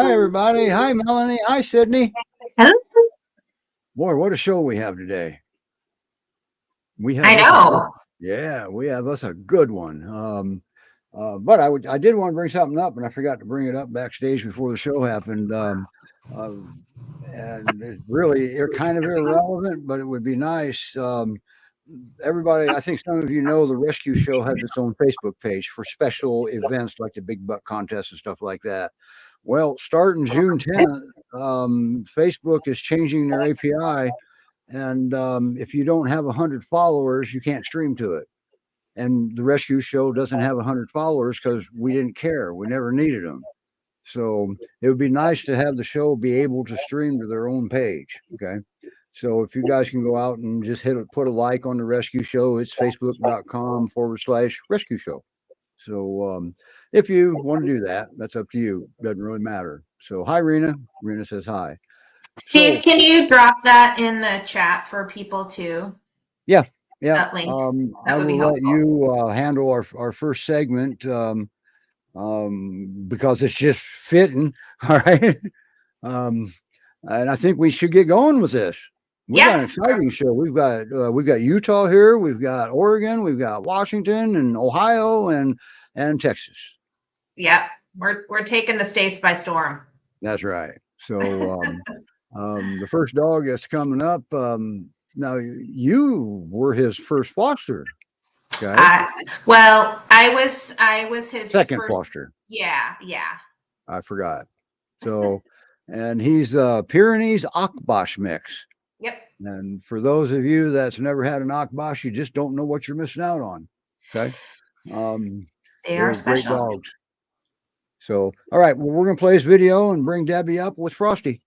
Hi, everybody. Hi, Melanie. Hi, Sydney. Hello. Boy, what a show we have today. We have I know. we have us a good one. But I did want to bring something up, and I forgot to bring it up backstage before the show happened. And it's really kind of irrelevant, but it would be nice. Everybody, I think some of you know the Rescue Show has its own Facebook page for special events like the Big Buck Contest and stuff like that. Well, starting June 10th, Facebook is changing their API, and if you don't have 100 followers, you can't stream to it. And the Rescue Show doesn't have 100 followers because we didn't care. We never needed them. So it would be nice to have the show be able to stream to their own page. Okay. So if you guys can go out and just put a like on the Rescue Show, it's facebook.com/rescue show. So if you want to do that, that's up to you. Doesn't really matter. So hi, Rena. Rena says hi. Steve, can you drop that in the chat for people too? Yeah. That link. I will let you handle our first segment because it's just fitting. All right. And I think we should get going with this. We've got an exciting show. We've got Utah here. We've got Oregon. We've got Washington and Ohio and Texas. Yep, we're taking the states by storm. That's right. So the first dog that's coming up. Now you were his first foster. Okay. Well, I was his second first, foster. Yeah. I forgot. So, and he's Pyrenees Akbash mix. Yep. And for those of you that's never had an Akbash, you just don't know what you're missing out on. Okay. They are special. Great dogs. So, all right. Well, we're going to play this video and bring Debbie up with Frosty.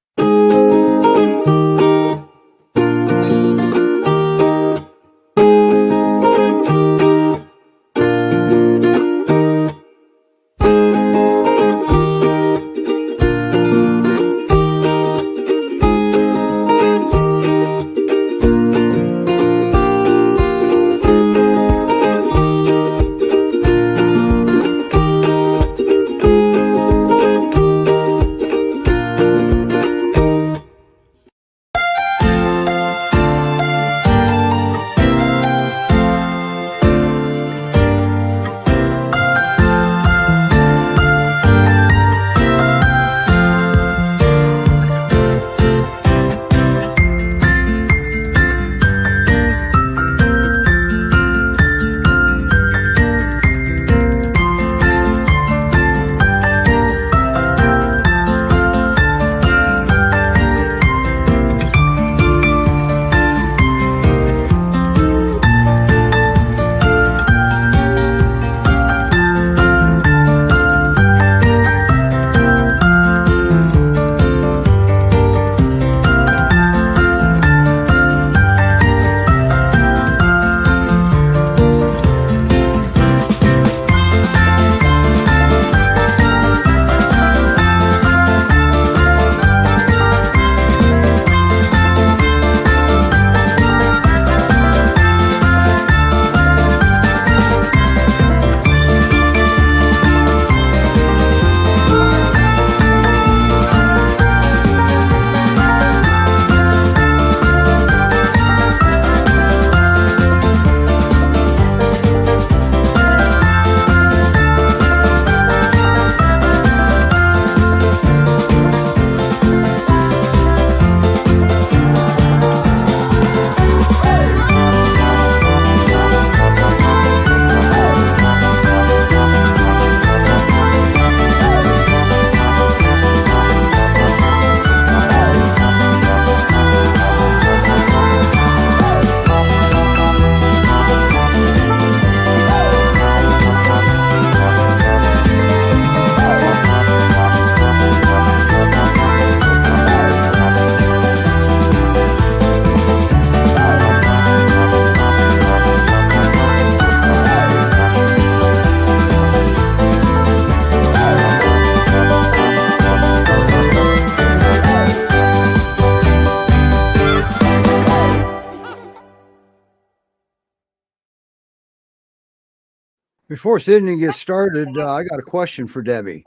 Before Sydney gets started, I got a question for Debbie.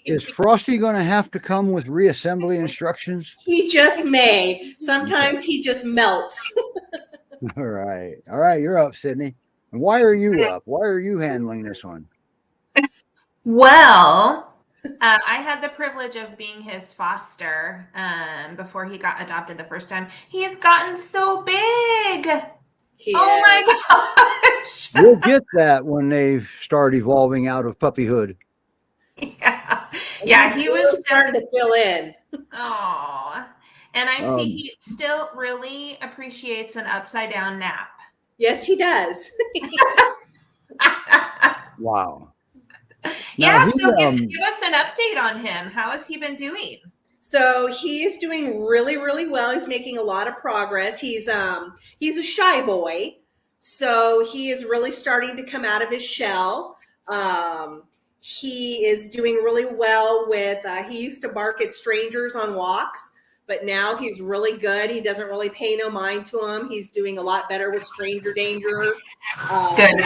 Is Frosty going to have to come with reassembly instructions? He just may. Sometimes he just melts. All right. All right. You're up, Sydney. And why are you up? Why are you handling this one? Well, I had the privilege of being his foster before he got adopted the first time. He has gotten so big. Oh my gosh. You'll get that when they start evolving out of puppyhood. Yeah. Yeah, he was starting to fill in. Oh. And I see he still really appreciates an upside down nap. Yes, he does. Wow. Yeah, so give us an update on him. How has he been doing? So he is doing really, really well. He's making a lot of progress. He's a shy boy, so he is really starting to come out of his shell. He is doing really well with. He used to bark at strangers on walks, but now he's really good. He doesn't really pay no mind to them. He's doing a lot better with stranger danger. Good.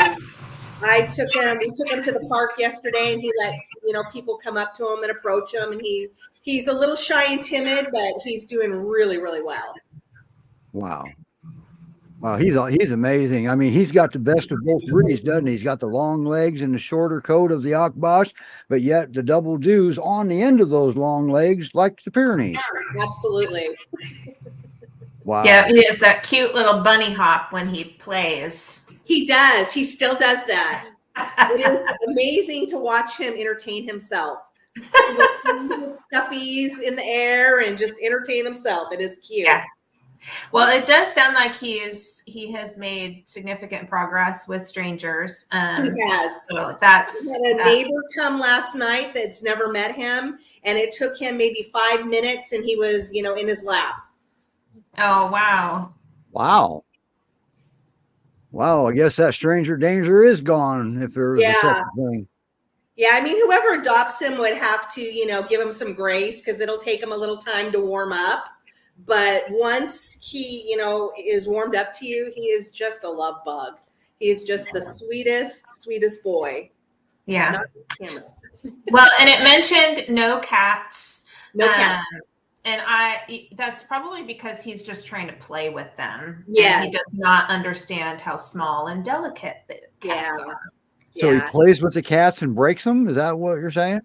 We took him to the park yesterday, and he let people come up to him and approach him, and he's a little shy and timid, but he's doing really, really well. Wow. Wow, he's amazing. I mean, he's got the best of both breeds, doesn't he? He's got the long legs and the shorter coat of the Akbash, but yet the double dews on the end of those long legs, like the Pyrenees. Absolutely. Wow. Yeah, he has that cute little bunny hop when he plays. He does. He still does that. It is amazing to watch him entertain himself. Stuffies in the air and just entertain himself. It is cute. Yeah. Well, it does sound like he has made significant progress with strangers. He has. So We had a neighbor come last night that's never met him, and it took him maybe 5 minutes, and he was, in his lap. Oh, wow. Wow. Wow, I guess that stranger danger is gone if there was a second thing. Yeah, I mean, whoever adopts him would have to, give him some grace because it'll take him a little time to warm up. But once he, is warmed up to you, he is just a love bug. He is just the sweetest boy. Yeah. Well, and it mentioned no cats. No cats. And that's probably because he's just trying to play with them. Yeah. He does not understand how small and delicate the cats are. So he plays with the cats and breaks them? Is that what you're saying?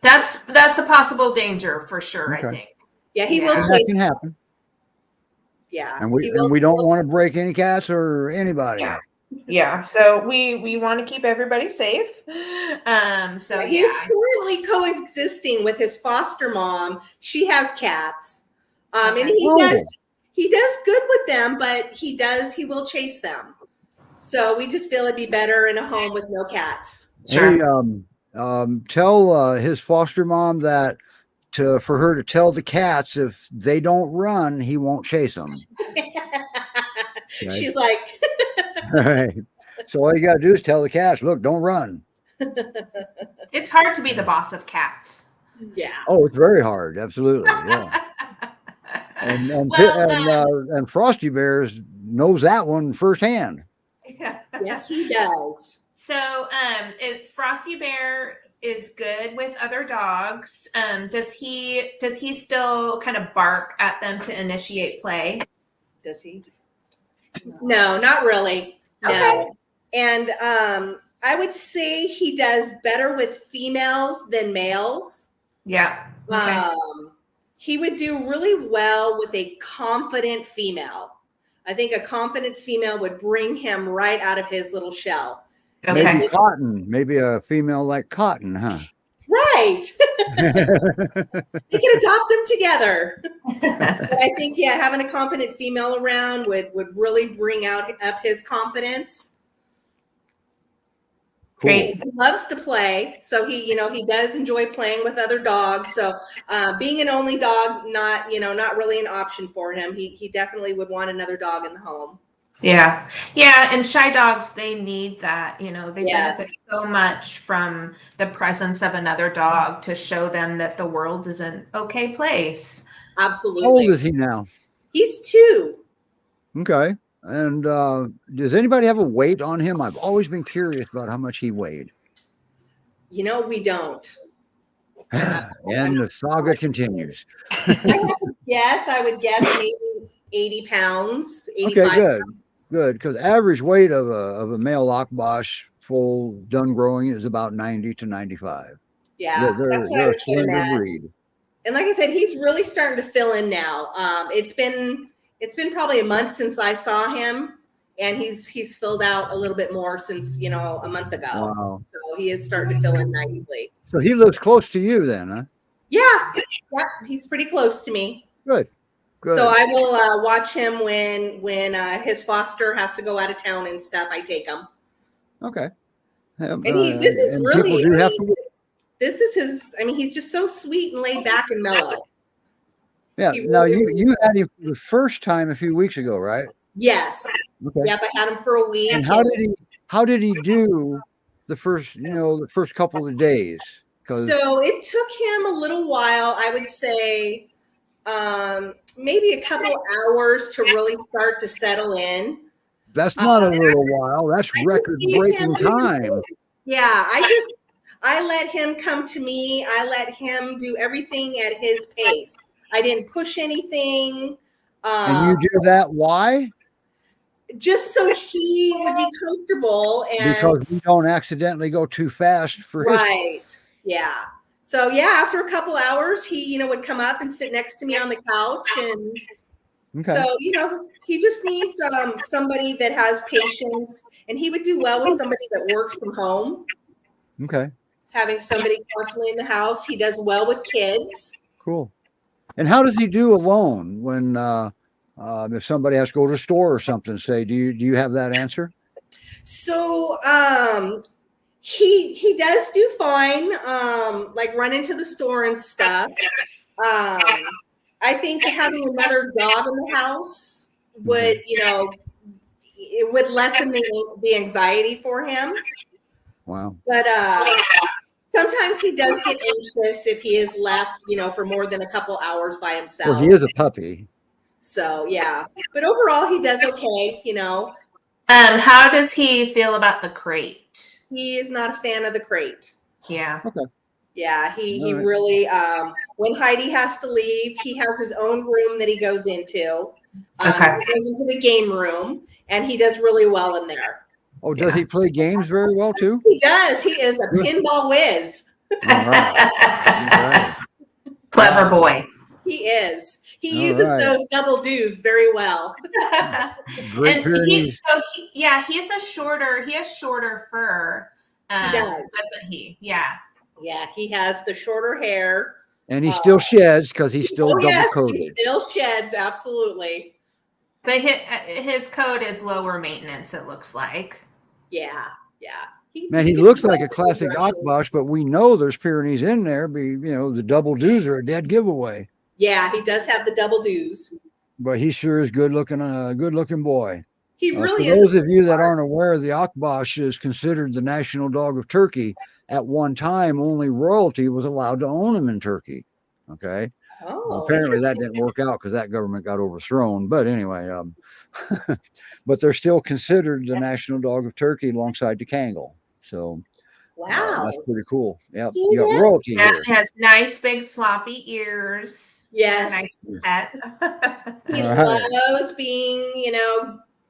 That's a possible danger for sure, Okay. I think. Yeah, he will chase. That can happen. Yeah. And we don't want to break any cats or anybody. Yeah. So we want to keep everybody safe. So he is currently coexisting with his foster mom. She has cats. And he does good with them, but he will chase them. So we just feel it'd be better in a home with no cats. Sure. Hey, tell his foster mom that for her to tell the cats if they don't run, he won't chase them. Okay. She's like, all right. So all you got to do is tell the cats, look, don't run. It's hard to be the boss of cats. Yeah. Oh, it's very hard. Absolutely. Yeah. And Frosty Bears knows that one firsthand. Yeah. Yes, he does. So, is Frosty Bear is good with other dogs? Does he still kind of bark at them to initiate play? Does he? No, not really. No. Okay. And I would say he does better with females than males. Yeah. Okay. He would do really well with a confident female. I think a confident female would bring him right out of his little shell. Okay. Maybe Cotton. Maybe a female like Cotton, huh? Right. They can adopt them together. But I think, having a confident female around would really bring up his confidence. Cool. Great. He loves to play, so he does enjoy playing with other dogs. So being an only dog, not really an option for him. He definitely would want another dog in the home. Yeah. And shy dogs, they need that. They benefit so much from the presence of another dog to show them that the world is an okay place. Absolutely. How old is he now? He's 2. Okay. And does anybody have a weight on him? I've always been curious about how much he weighed. We don't. And the saga continues. I would guess maybe 80 pounds, 85 Okay, good, pounds. good. Because average weight of a male Akbash full done growing is about 90 to 95. Yeah, that's what I They're a would put him slender at. breed. And like I said, he's really starting to fill in now. It's been probably a month since I saw him, and he's filled out a little bit more since a month ago. Wow. So he is starting to fill in nicely. So he lives close to you then, huh? Yeah, he's pretty close to me. Good. Good. So I will watch him when his foster has to go out of town and stuff. I take him. Okay. And this is really. This is his. I mean, he's just so sweet and laid back and mellow. Yeah. Now you had him the first time a few weeks ago, right? Yes. Okay. Yep. I had him for a week. And how did he do the first couple of days? So it took him a little while. I would say maybe a couple hours to really start to settle in. That's not a little while. That's record-breaking time. Yeah, I let him come to me. I let him do everything at his pace. I didn't push anything. And you do that? Why? Just so he would be comfortable. And because we don't accidentally go too fast for his. Right. Yeah. So yeah, after a couple hours, he would come up and sit next to me on the couch, and so he just needs somebody that has patience, and he would do well with somebody that works from home. Okay. Having somebody constantly in the house, he does well with kids. Cool. And how does he do alone when if somebody has to go to the store or something? Say, do you have that answer? So he does do fine. Like run into the store and stuff. I think having another dog in the house would it would lessen the anxiety for him. Wow. But sometimes he does get anxious if he is left, for more than a couple hours by himself. Well, he is a puppy. So, yeah. But overall, he does okay, How does he feel about the crate? He is not a fan of the crate. Yeah. Okay. Yeah, he really, when Heidi has to leave, he has his own room that he goes into. Okay. He goes into the game room, and he does really well in there. Oh, does he play games very well too? He does. He is a pinball whiz. All right. Clever boy. He is. He uses those double doos very well. Great Pyrenees. He has shorter fur. He does. Yeah, he has the shorter hair. And he still sheds because he's still double coated. He still sheds, absolutely. But his coat is lower maintenance, it looks like. Yeah. Man, he looks like a classic Akbash, but we know there's Pyrenees in there. The double doos are a dead giveaway. Yeah, he does have the double doos. But he sure is good looking boy. He really is. For those of you that aren't aware, the Akbash is considered the national dog of Turkey. At one time, only royalty was allowed to own him in Turkey. Okay. Oh, apparently that didn't work out because that government got overthrown. But anyway, but they're still considered the national dog of Turkey alongside the Kangal. So wow, that's pretty cool. Yep, you got royalty here. It has nice big floppy ears. Yes, nice pet. He loves being,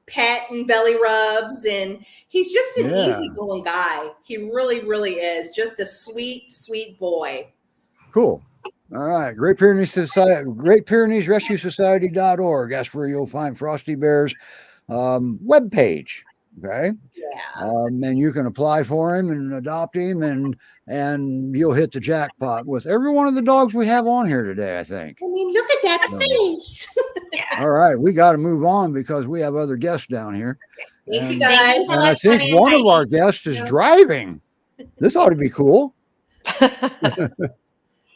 pet and belly rubs, and he's just an easygoing guy. He really, really is just a sweet, sweet boy. Cool. All right. Great Pyrenees Society, Great Pyrenees Rescue Society.org. That's where you'll find Frosty Bear's webpage. Okay. Yeah. And you can apply for him and adopt him, and you'll hit the jackpot with every one of the dogs we have on here today, I think. I mean, look at that face. All right. We got to move on because we have other guests down here. Thank you guys. And I think one of our guests is driving. This ought to be cool.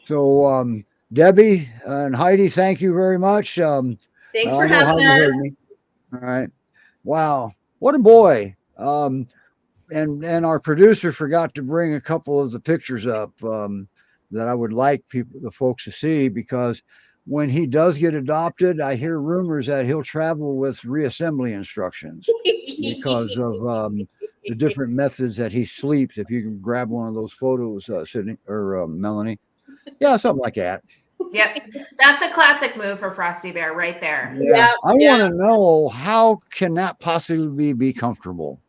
So, Debbie and Heidi, thank you very much. Thanks for having us. All right. Wow. What a boy. And our producer forgot to bring a couple of the pictures up that I would like the folks to see, because when he does get adopted, I hear rumors that he'll travel with reassembly instructions because of the different methods that he sleeps. If you can grab one of those photos, Sydney or Melanie. Yeah, something like that. Yep. That's a classic move for Frosty Bear right there. Yeah, I yeah. want to know, how can that possibly be comfortable?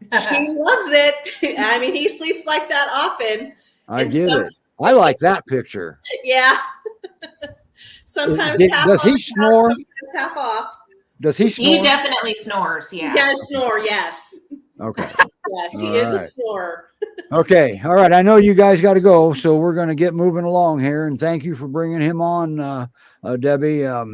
He loves it. I mean, he sleeps like that often. I And get some- it. I like that picture. Yeah. Sometimes half Does on he the couch, snore? sometimes half off. Does he He snore? definitely snores, He yeah. does snore, yes. Okay. Yes, he All is a right. snorer. Okay. All right. I know you guys got to go, so we're going to get moving along here. And thank you for bringing him on, Debbie. I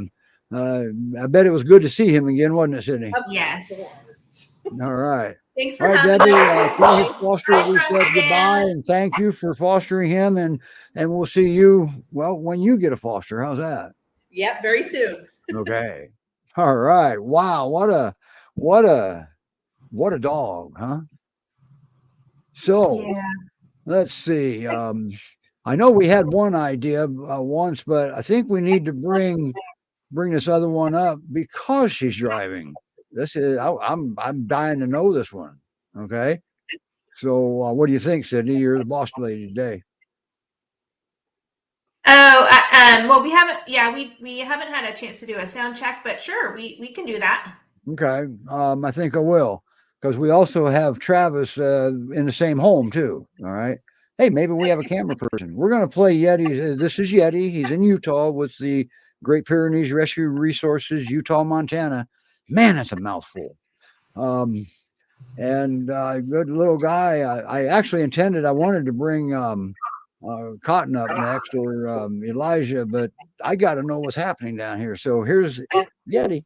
bet it was good to see him again, wasn't it, Sydney? Of Yes. course. All right. Thanks All for right, having Debbie. me. Tell his foster Bye, we said Frosty goodbye Bear. and thank you for fostering him. And we'll see you, well, when you get a foster. How's that? Yep, very soon. Okay. All right. Wow. What a dog, huh? So Yeah. let's see. I know we had one idea once, but I think we need to bring this other one up because she's driving. This is I'm dying to know this one. Okay. So what do you think, Sydney? You're the boss lady today. Oh, well, we haven't. Yeah, we haven't had a chance to do a sound check, but sure, we can do that. Okay. I think I will, because we also have Travis in the same home too. All right. Hey, maybe we have a camera person. We're going to play Yeti. This is Yeti. He's in Utah with the Great Pyrenees Rescue Resources, Utah, Montana. Man, that's a mouthful. And good little guy. I actually I wanted to bring Cotton up next, or Elijah, but I got to know what's happening down here. So here's Yeti.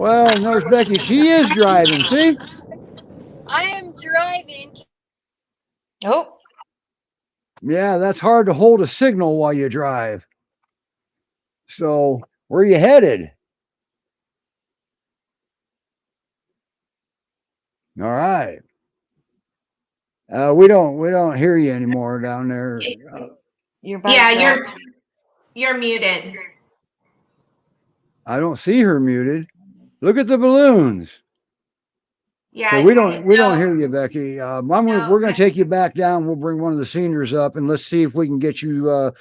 Well, and there's Becky. She is driving. See? I am driving. Oh, Yeah, that's hard to hold a signal while you drive. So, where are you headed? All right. We don't hear you anymore down there. yeah, you're muted. I don't see her muted. Look at the balloons. Yeah, Okay, we don't no. hear you, Becky. No, We're going okay. to take you back down. We'll bring one of the seniors up, and let's see if we can get you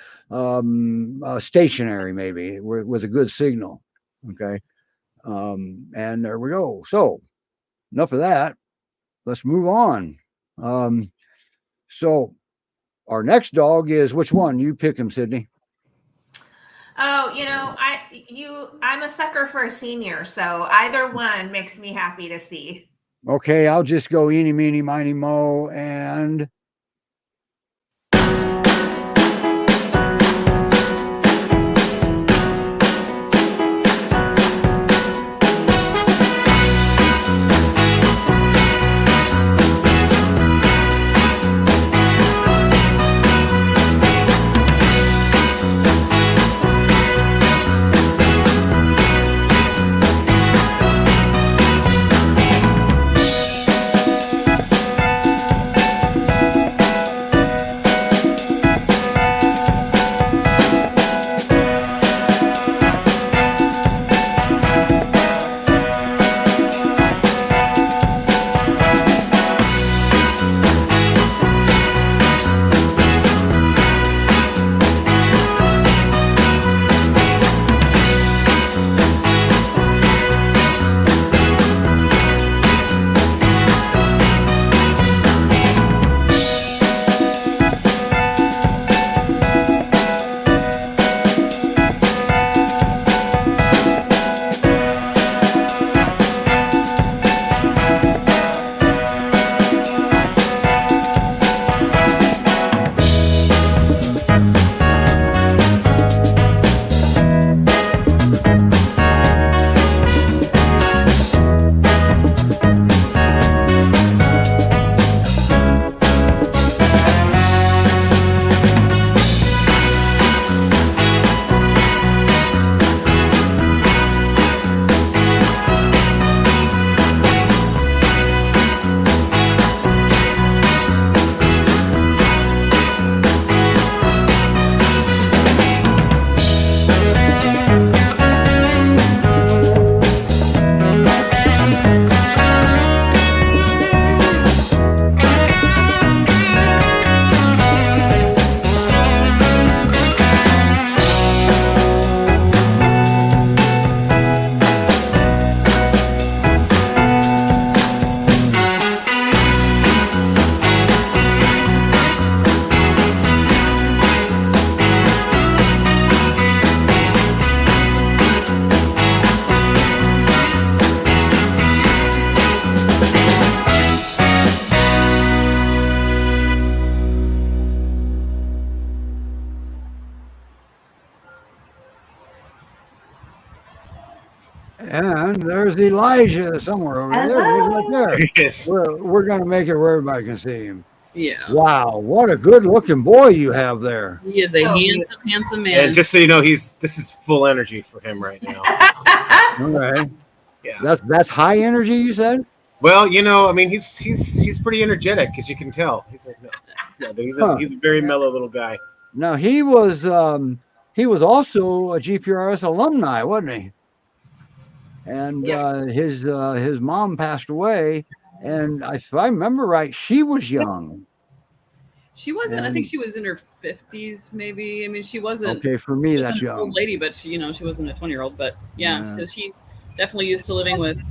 stationary, maybe with a good signal. Okay. And there we go. So enough of that. Let's move on. So our next dog is which one? You pick him, Sydney. Oh, I'm a sucker for a senior, so either one makes me happy to see. Okay, I'll just go eeny, meeny, miny, mo, and there's Elijah somewhere over there. He's right there. Yes. We're going to make it where everybody can see him. Yeah. Wow, what a good-looking boy you have there. He is a handsome man. And just so you know, this is full energy for him right now. Okay. Yeah. That's high energy, you said? Well, I mean, he's pretty energetic, as you can tell. He's a very mellow little guy. Now he was also a GPRS alumni, wasn't he? And his mom passed away, and if I remember right, she was young. She wasn't. I think she was in her 50s, maybe. I mean, she wasn't. Okay, for me, she that's wasn't an young. old lady, but she wasn't a 20-year-old. But yeah, so she's definitely used to living with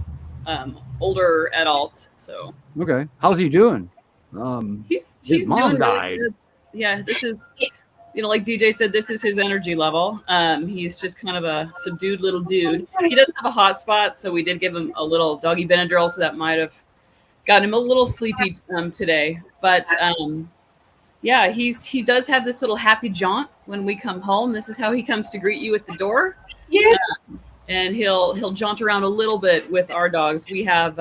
older adults. So okay, how's he doing? He's mom doing died. really good. Yeah, this is. Like DJ said, this is his energy level. He's just kind of a subdued little dude. He does have a hot spot, so we did give him a little doggy Benadryl, so that might have gotten him a little sleepy today. But yeah, he does have this little happy jaunt when we come home. This is how he comes to greet you at the door. Yeah. And he'll jaunt around a little bit with our dogs. We have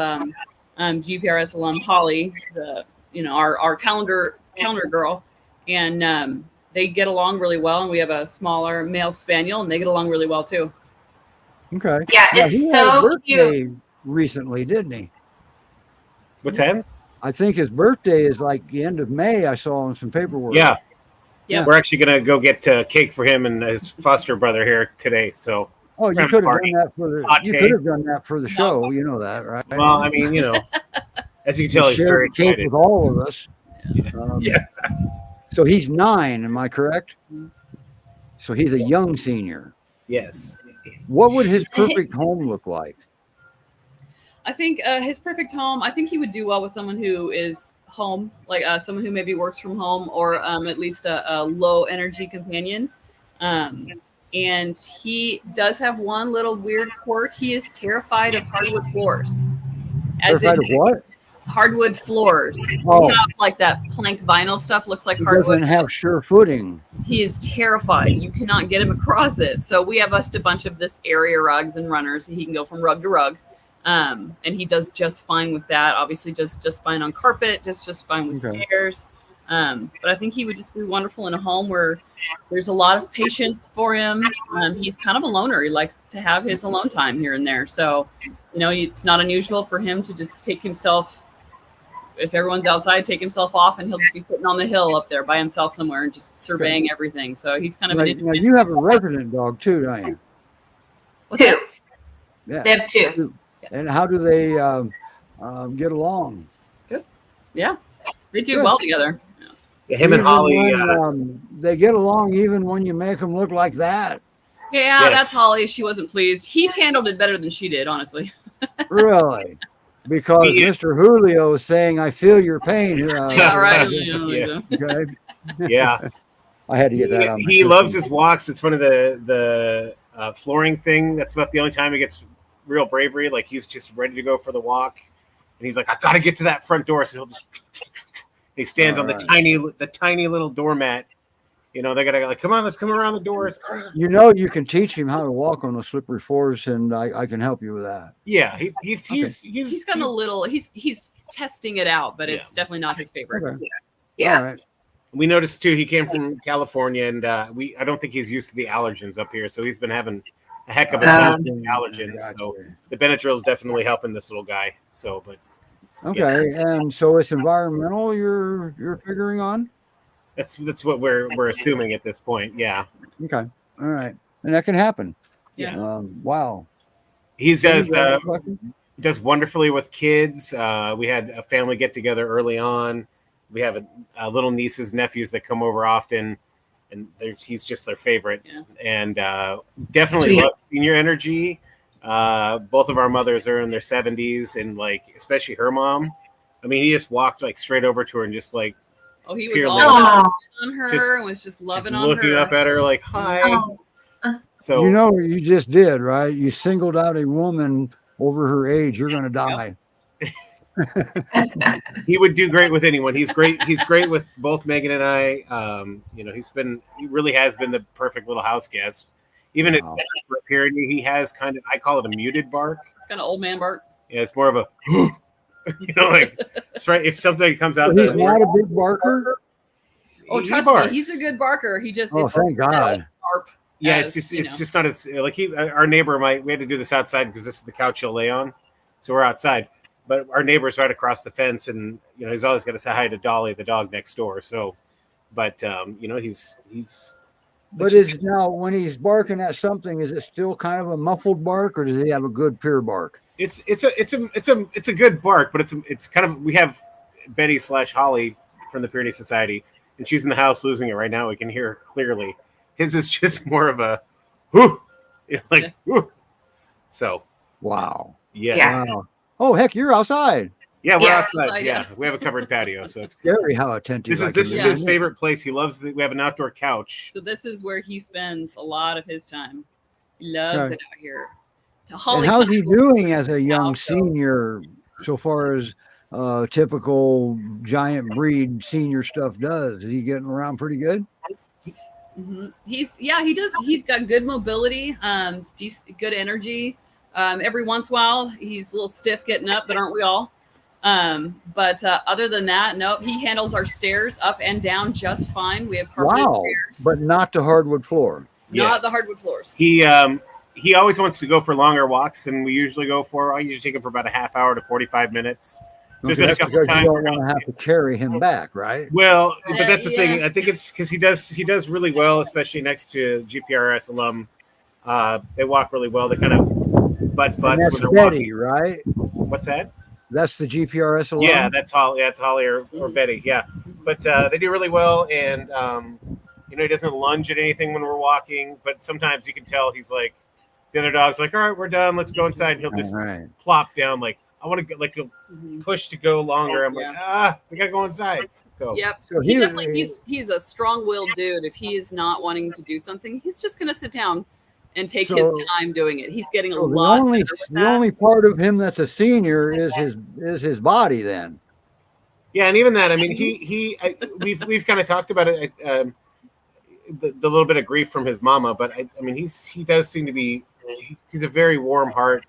GPRS alum Holly, our counter girl, and they get along really well, and we have a smaller male spaniel, and they get along really well too. Okay. Yeah, it's he had a so birthday cute. recently, didn't he? What's that? I think his birthday is like the end of May. I saw on some paperwork. Yeah. Yeah. We're actually gonna go get cake for him and his foster brother here today. So. Oh, you could have done that for the show. No. You know that, right? Well, I mean, as you can tell, he's very excited with all of us. Yeah. So he's 9, am I correct? So he's a young senior. Yes. What would his perfect home look like? I think his perfect home, I think he would do well with someone who is home, like someone who maybe works from home, or at least a low energy companion. And he does have one little weird quirk. He is terrified of hardwood floors. Terrified of what? Hardwood floors. Oh. We have like that plank vinyl stuff, looks like He hardwood. doesn't have sure footing. He is terrified. You cannot get him across it. So we have us a bunch of this area rugs and runners. He can go from rug to rug. And he does just fine with that. Obviously does just fine on carpet, just fine with stairs. But I think he would just be wonderful in a home where there's a lot of patience for him. He's kind of a loner. He likes to have his alone time here and there. So, it's not unusual for him to just take himself, if everyone's outside, take himself off, and he'll just be sitting on the hill up there by himself somewhere and just surveying everything. So he's kind of an Now you have a resident dog too, don't you? What's that? Yeah. They have 2. And how do they get along? Good. Yeah, they do well together. Yeah, him and Holly. When, they get along even when you make them look like that. Yeah, Yes. that's Holly. She wasn't pleased. He's handled it better than she did, honestly. Really? Because Mr. Julio is saying, "I feel your pain." Yeah, right. Yeah. Okay. Yeah. I had to get that out. He loves his walks. It's one of the flooring thing. That's about the only time he gets real bravery. Like he's just ready to go for the walk, and he's like, "I got to get to that front door." So he'll just he stands on the tiny little doormat. They gotta like, come on, let's come around the doors. You can teach him how to walk on the slippery floors, and I can help you with that. Yeah, he's got a little. He's testing it out, but it's definitely not his favorite. Okay. Yeah. All right. We noticed too. He came from California, and I don't think he's used to the allergens up here, so he's been having a heck of a time with allergens. Gotcha. So the Benadryl is definitely helping this little guy. So, but Okay, and so it's environmental you're figuring on? that's what we're assuming at this point. Yeah. Okay. All right. And that can happen. Yeah. Wow. He does wonderfully with kids. We had a family get together early on. We have a little nieces, nephews that come over often, and he's just their favorite. Yeah. And definitely loves senior energy. Both of our mothers are in their 70s, and like especially her mom. I mean, he just walked like straight over to her and just like. Oh, he was all on her and was just loving on her. Looking up at her like, hi. So you just did, right? You singled out a woman over her age. You're going to die. He would do great with anyone. He's great. He's great with both Megan and I. He really has been the perfect little house guest. Even at Pyrenees, he has kind of, I call it a muted bark. It's kind of old man bark. Yeah, it's more of a, like, it's right. If something comes out, he's not a big barker. Oh, trust me, he's a good barker. He just, thank God. Yeah, it's just not as like our neighbor we had to do this outside because this is the couch he'll lay on, so we're outside. But our neighbor's right across the fence, and he's always got to say hi to Dolly, the dog next door. So, but he's. But is now when he's barking at something, is it still kind of a muffled bark, or does he have a good pure bark? It's a good bark, but it's kind of, we have Betty / Holly from the Pyrenees Society, and she's in the house losing it right now. We can hear her clearly. His is just more of a whoo, whoo. So wow, yeah. Wow. Oh heck, you're outside. Yeah, we're outside. Yeah, we have a covered patio, so it's scary how attentive. This is his favorite place. He loves we have an outdoor couch. So this is where he spends a lot of his time. He loves it out here. And how's he doing as a young senior, so far as typical giant breed senior stuff does? Is he getting around pretty good? Mm-hmm. He does. He's got good mobility, good energy. Every once in a while, he's a little stiff getting up, but aren't we all? But other than that, nope. He handles our stairs up and down just fine. We have carpeted stairs, but not the hardwood floor. Not the hardwood floors. He always wants to go for longer walks than we usually go for. I usually take him for about a half hour to 45 minutes. So there's been a couple times you don't want to have to carry him back, right? Well, but that's the thing. I think it's because he does really well, especially next to GPRS alum. They walk really well. They kind of butts when they're Betty, walking. Right? What's that? That's the GPRS alum? Yeah, that's Holly. Yeah, it's Holly or Betty. Yeah, but they do really well, and he doesn't lunge at anything when we're walking. But sometimes you can tell he's like, the other dog's like, all right, we're done. Let's go inside. And he'll just plop down like, I want to get, like, he'll push to go longer. I'm like, we gotta go inside. So Yep. So he he- definitely he's a strong-willed dude. If he is not wanting to do something, he's just gonna sit down and take his So- time doing it. He's getting a So lot better with the that. only part of him that's a senior is his body then. yeah, and even that, I mean, we've kind of talked about it, the little bit of grief from his mama, but I mean, he does seem to be, he's a very warm heart.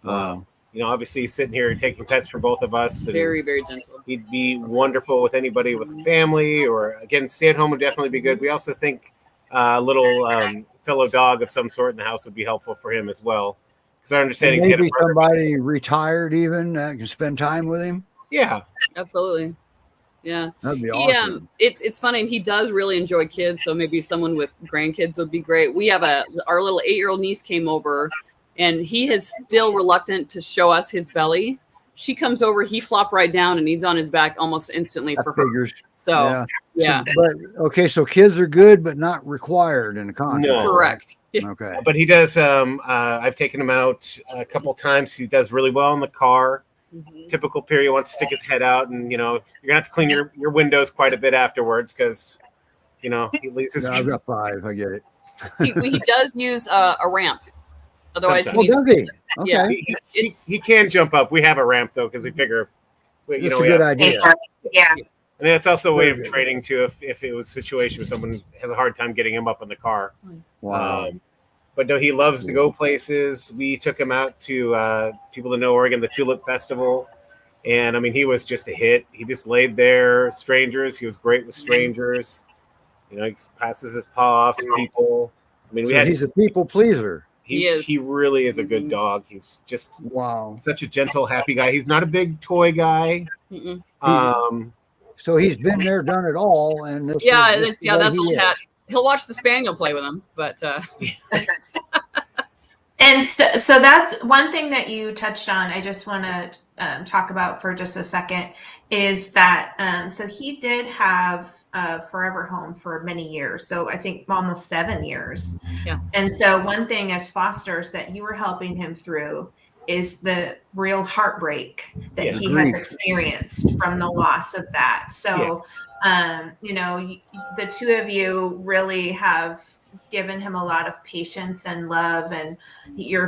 Wow. You know, obviously he's sitting here taking pets for both of us. And Very, very gentle. he'd be wonderful with anybody with a family, or again, stay at home would definitely be good. We also think a little fellow dog of some sort in the house would be helpful for him as well. Because our understanding is he had a Maybe brother. somebody retired even that can spend time with him. Yeah, Absolutely. Yeah. That'd be He, awesome. it's funny, and he does really enjoy kids, so maybe someone with grandkids would be great. We have our little 8-year-old niece came over, and he is still reluctant to show us his belly. She comes over, he flopped right down, and he's on his back almost instantly That for her. figures. So yeah, But okay, so kids are good, but not required in the contract. No. correct. Okay. but he does. I've taken him out a couple times. He does really well in the car. Mhm. Typical period, wants to stick his head out, and you know, you're gonna have to clean your windows quite a bit afterwards because you know he leaves his. Yeah, I've got 5. I get it. He does use a ramp. Otherwise, Sometimes. Oh, he's, does he? Okay. yeah, He can jump up. We have a ramp though because we figure, you That's know, a we good have, idea. Yeah. and that's also a way of Very good. training too. If it was a situation where someone has a hard time getting him up in the car. Wow. But no, he loves to go places. We took him out to people that know Oregon, the Tulip Festival. And I mean, he was just a hit. He just laid there, strangers. He was great with strangers. You know, he passes his paw off to people. I mean, So he's a people pleaser. He is. He really is a good dog. He's just Wow. such a gentle, happy guy. He's not a big toy guy. Mm-mm. So he's been there, done it all, and this Yeah, is it's, the yeah, way that's he old is. hat. He'll watch the spaniel play with him, but And so that's one thing that you touched on. I just want to talk about for just a second is that so he did have a forever home for many years. So I think almost 7 years. Yeah. And so one thing as fosters that you were helping him through is the real heartbreak that Yeah, he grief. has experienced from the loss of that. So, you know, the two of you really have given him a lot of patience and love, and you're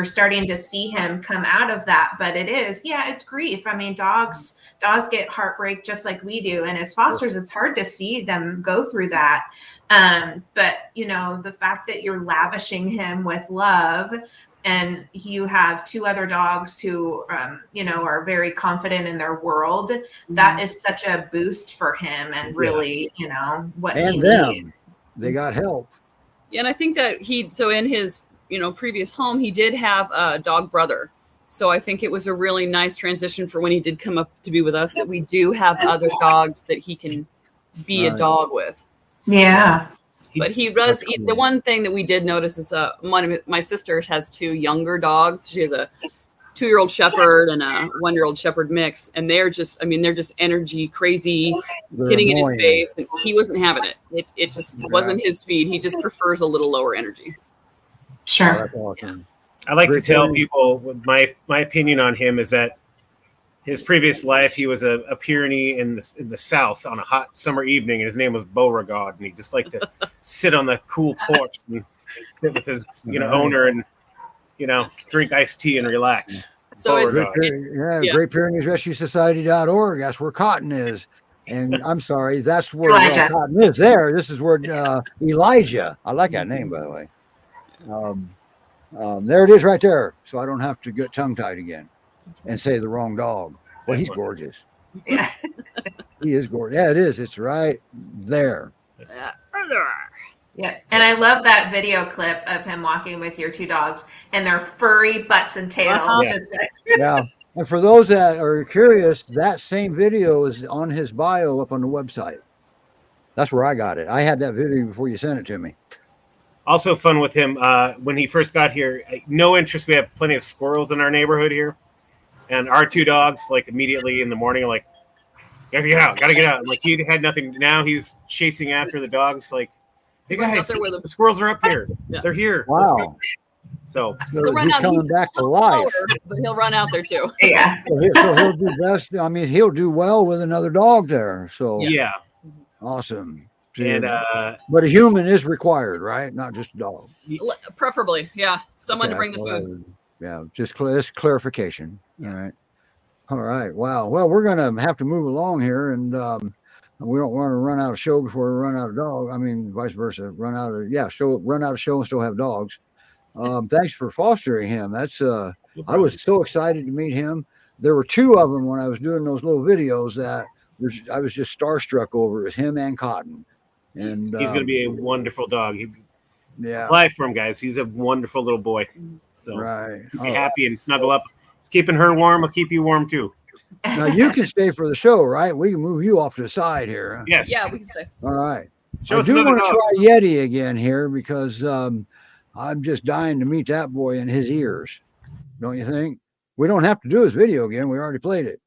starting to see him come out of that. But it's grief. I mean, dogs get heartbreak just like we do, and as fosters it's hard to see them go through that. But you know, the fact that you're lavishing him with love, and you have 2 other dogs who you know, are very confident in their world, that is such a boost for him, and really, you know, what he And needs. them. They got help. yeah, and I think that so in his previous home, he did have a dog brother. So I think it was a really nice transition for when he did come up to be with us, that we do have other dogs that he can be a Right. dog with. Yeah. But he does. That's cool. The one thing that we did notice is my sister has 2 younger dogs. She has a 2-year-old shepherd and a 1-year-old shepherd mix, and they're just energy crazy, They're hitting in his annoying. face, and he wasn't having it. It just wasn't his speed. He just prefers a little lower energy. Oh, Sure. that's awesome. I like to Great tell point. people my opinion on him is that his previous life, he was a Pyrenee in the south on a hot summer evening, and his name was Beauregard, and he just liked to sit on the cool porch and sit with his Right. owner and drink iced tea and relax. So it's, Beauregard. Yeah. Great Pyrenees Rescue Society.org. That's where Cotton is. And I'm sorry, that's where Elijah. Cotton is there. This is where Elijah. I like that name, by the way. There it is right there. So I don't have to get tongue tied again and say the wrong dog. Well, he's gorgeous. Yeah. He is gorgeous. Yeah, it is. It's right there. Yeah. And I love that video clip of him walking with your 2 dogs and their furry butts and tails. Uh-huh. Just like, Yeah. And for those that are curious, that same video is on his bio up on the website. That's where I got it. I had that video before you sent it to me. Also fun with him when he first got here. No interest. We have plenty of squirrels in our neighborhood here, and our 2 dogs like immediately in the morning are like, gotta get out. Like he had nothing. Now he's chasing after the dogs. Like, hey Runs out guys, there with 'em. the squirrels are up here. Yeah. They're here. Let's go. Wow. So He'll run he's out. coming He's back to a little life. slower, but he'll run out there too. Yeah. So he'll do best. I mean, he'll do well with another dog there. So yeah, awesome. and But a human is required, right? Not just a dog. Preferably, yeah, someone to Okay, bring the well, food. Yeah, just clarification. All right. All right. Wow. Well, we're gonna have to move along here, and we don't want to run out of show before we run out of dog. I mean, vice versa. Run out of show and still have dogs. Thanks for fostering him. That's I was so excited to meet him. There were two of them when I was doing those little videos that I was just starstruck over. It was him and Cotton, and he's going to be a wonderful dog. yeah, Apply for him, guys. He's a wonderful little boy. So right. be happy and snuggle up. It's keeping her warm. I'll keep you warm too. Now you can stay for the show, right? We can move you off to the side here. Huh? Yes. Yeah, we can say. All right. Show I us do another want to dog. try Yeti again here because I'm just dying to meet that boy in his ears. Don't you think? We don't have to do his video again. We already played it.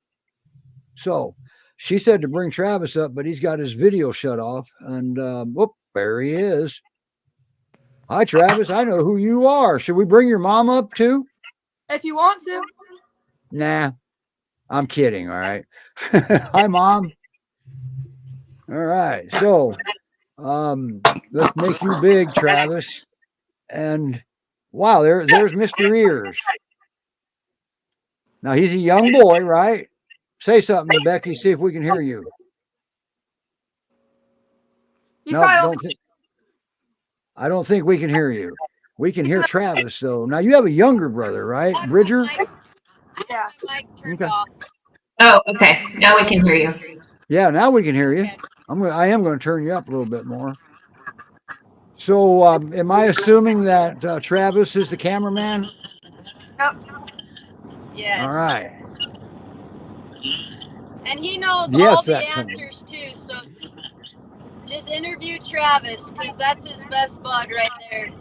So she said to bring Travis up, but he's got his video shut off. And whoop, there he is. Hi, Travis. I know who you are. Should we bring your mom up too? If you want to. Nah, I'm kidding. All right. Hi, Mom. All right. So let's make you big, Travis. And wow, there's Mr. Ears. Now he's a young boy, right? Say something, Becky. See if we can hear you. No, I don't think we can hear you. We can hear Travis though. Now you have a younger brother, right, Bridger? Yeah. Mic turned Okay. off. Oh, okay. Now we can hear you. Yeah, now we can hear you. I am going to turn you up a little bit more. So, am I assuming that Travis is the cameraman? Yep. Yes. All right. And he knows Yes, all the that's him. answers too. So just interview Travis because that's his best bud right there.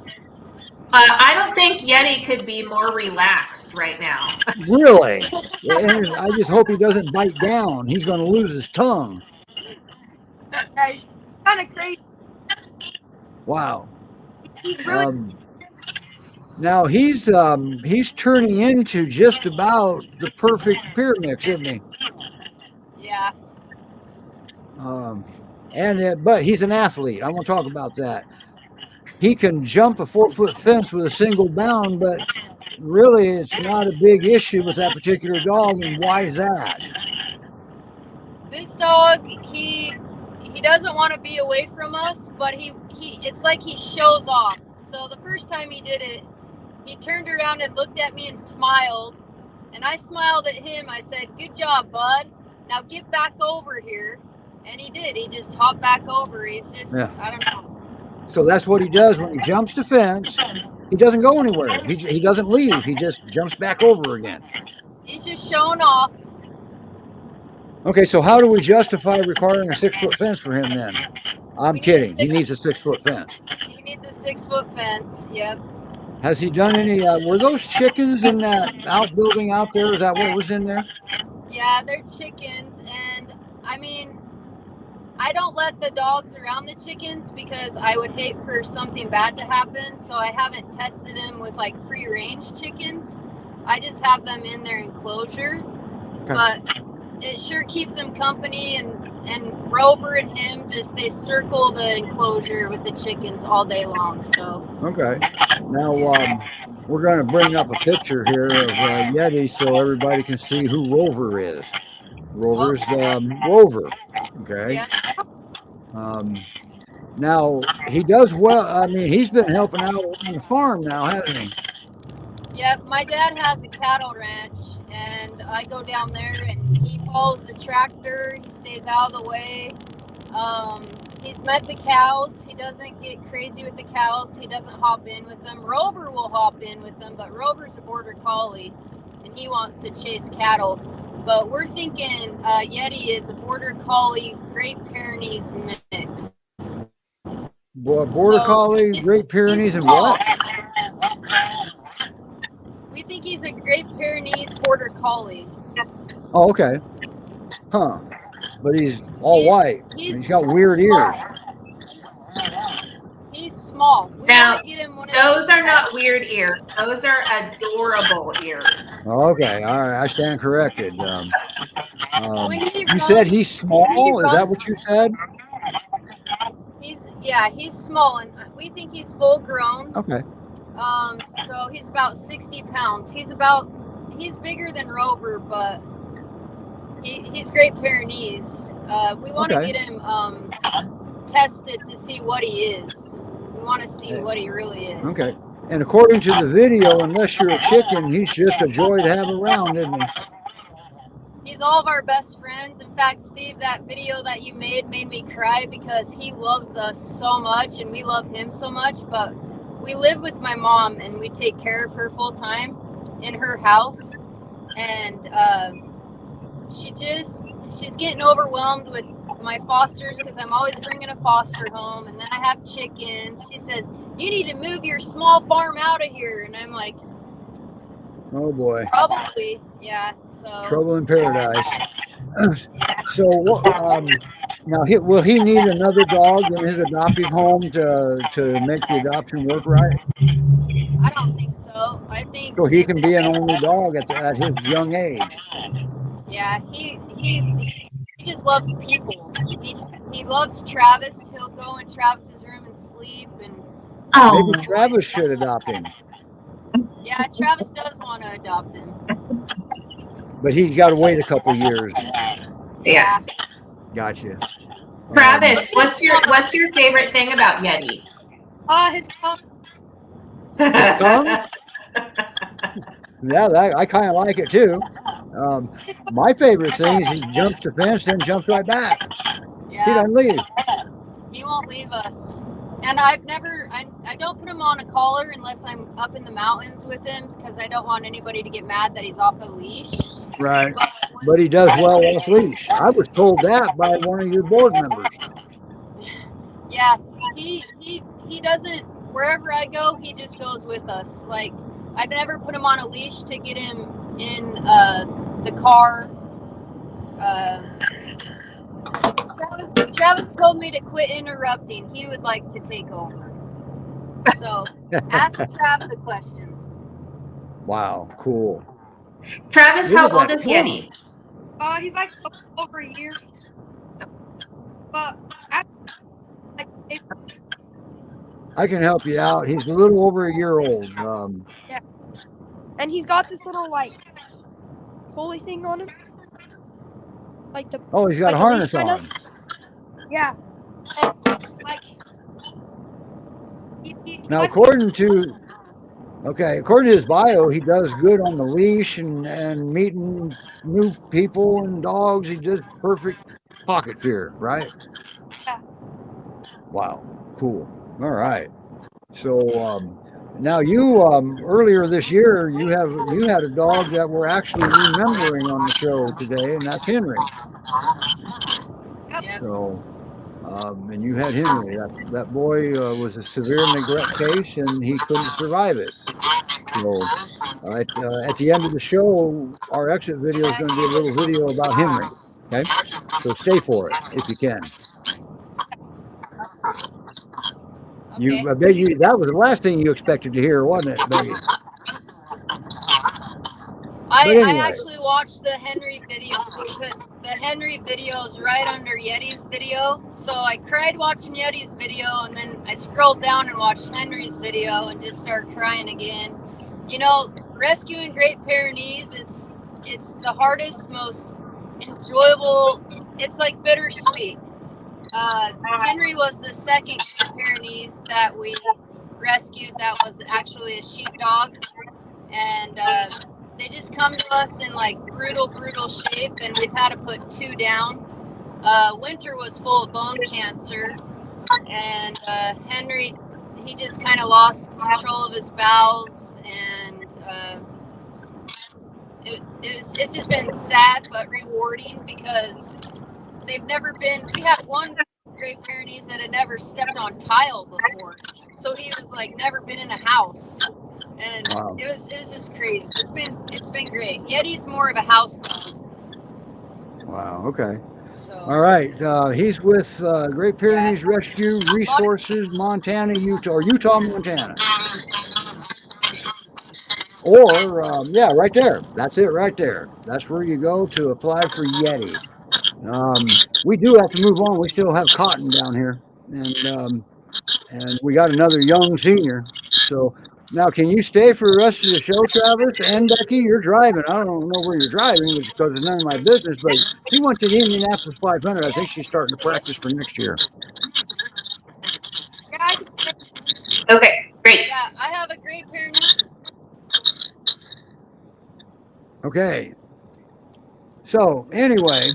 I don't think Yeti could be more relaxed right now. Really? And I just hope he doesn't bite down. He's going to lose his tongue. Yeah, he's kind of crazy. Wow. He's really Now he's turning into just about the perfect peer mix, isn't he? yeah. But he's an athlete. I want to talk about that. He can jump a 4-foot fence with a single bound, but really it's not a big issue with that particular dog. And why is that? This dog, he doesn't want to be away from us, but he it's like he shows off. So the first time he did it, he turned around and looked at me and smiled, and I smiled at him. I said, "Good job, bud. Now get back over here." And he did. He just hopped back over. He's just, I don't know. So that's what he does when he jumps the fence. He doesn't go anywhere. He doesn't leave. He just jumps back over again. He's just showing off. Okay, so how do we justify requiring a 6-foot fence for him then? I'm kidding. He needs a 6-foot fence. He needs a 6-foot fence. Yep. Has he done any? Were those chickens in that outbuilding out there? Is that what was in there? Yeah, they're chickens, and I mean, I don't let the dogs around the chickens because I would hate for something bad to happen. So I haven't tested them with like free range chickens. I just have them in their enclosure. Okay. But it sure keeps them company, and Rover and him they circle the enclosure with the chickens all day long. So Okay. Now we're going to bring up a picture here of Yeti so everybody can see who Rover is. Rover's Rover. Okay. yeah. Now he does well. I mean, he's been helping out on the farm now, hasn't he? Yep, my dad has a cattle ranch, and I go down there, and he follows the tractor. He stays out of the way. He's met the cows. He doesn't get crazy with the cows. He doesn't hop in with them. Rover will hop in with them, but Rover's a border collie, and he wants to chase cattle. But we're thinking Yeti is a border collie, Great Pyrenees mix. Border Collie, Great Pyrenees, and what? We think he's a Great Pyrenees border collie. Oh, okay. Huh. But he's all white. He's got weird ears. He's small. We Now, want to get him one of those are not weird ears. Those are adorable ears. Okay, all right, I stand corrected. When he You said runs- he's small. Is that what you said? He's small, and we think he's full grown. Okay. So he's about 60 pounds. He's bigger than Rover, but he's Great Pyrenees. We want to Okay. get him tested to see what he is. We want to see what he really is. Okay. And according to the video, unless you're a chicken, he's just a joy to have around, isn't he? He's all of our best friends. In fact, Steve, that video that you made me cry because he loves us so much and we love him so much. But we live with my mom and we take care of her full time in her house. And she's getting overwhelmed with my fosters because I'm always bringing a foster home. And then I have chickens. She says, you need to move your small farm out of here. And I'm like, Oh boy. probably, yeah. So Trouble in paradise. yeah. So now will he need another dog in his adoptive home to make the adoption work right? I don't think so. I think So he can be an only dog at his young age. yeah, he just loves people. He loves Travis. He'll go in Travis's room and sleep, and Oh, Maybe Travis should adopt him, yeah, Travis does want to adopt him. but he's got to wait a couple years. yeah. Gotcha. Travis, what's your favorite thing about Yeti? His tongue. tongue? Yeah, I kind of like it too. My favorite thing is he jumps the fence, then jumps right back. He Yeah, doesn't leave. he won't leave us. And I don't put him on a collar unless I'm up in the mountains with him because I don't want anybody to get mad that he's off a leash. Right. But he does well off leash. I was told that by one of your board members. Yeah, he doesn't. Wherever I go, he just goes with us. Like I never put him on a leash to get him in the car. Travis told me to quit interrupting. He would like to take over. So ask Trav the questions. Wow, cool. Travis, You how look old like is fun. Yeti? He's like over a year. But I can help you out. He's a little over a year old. And he's got this little like pulley thing on him. Like the Oh, he's got like a a leash harness kind of? on. yeah. And like he Now, likes- according to his bio, he does good on the leash and meeting new people and dogs. He does perfect pocket fear, right? Yeah. Wow, cool. All right. So now you earlier this year you had a dog that we're actually remembering on the show today, and that's Henry. Yep. So and you had Henry. That boy was a severe neglect case, and he couldn't survive it. So at the end of the show, our exit video is going to be a little video about Henry. Okay, so stay for it if you can. Okay. I bet you that was the last thing you expected to hear, wasn't it, baby? I anyway. actually watched the Henry video because the Henry video is right under Yeti's video. So I cried watching Yeti's video, and then I scrolled down and watched Henry's video and just started crying again. You know, rescuing Great Pyrenees, it's the hardest, most enjoyable. It's like bittersweet. Henry was the second Great Pyrenees that we rescued that was actually a sheepdog, and they just come to us in like brutal shape, and we've had to put 2 down. Winter was full of bone cancer, and Henry, he just kind of lost control of his bowels, and it's just been sad but rewarding because they've never been. We had one Great Pyrenees that had never stepped on tile before, so he was like never been in a house. And Wow. it was just crazy. It's been great. Yeti's more of a house dog. Wow. Okay. So All right. He's with Great Pyrenees Rescue Resources, Montana, Utah, or Utah, Montana. Or, yeah, right there. That's it right there. That's where you go to apply for Yeti. We do have to move on. We still have Cotton down here. And we got another young senior. So now, can you stay for the rest of the show, Travis? And Becky, you're driving. I don't know where you're driving because it's none of my business, but she went to the Indianapolis 500. I think she's starting to practice for next year. Yeah, I can stay. Okay, great. yeah, I have a Great Pyrenees. Okay. So anyway,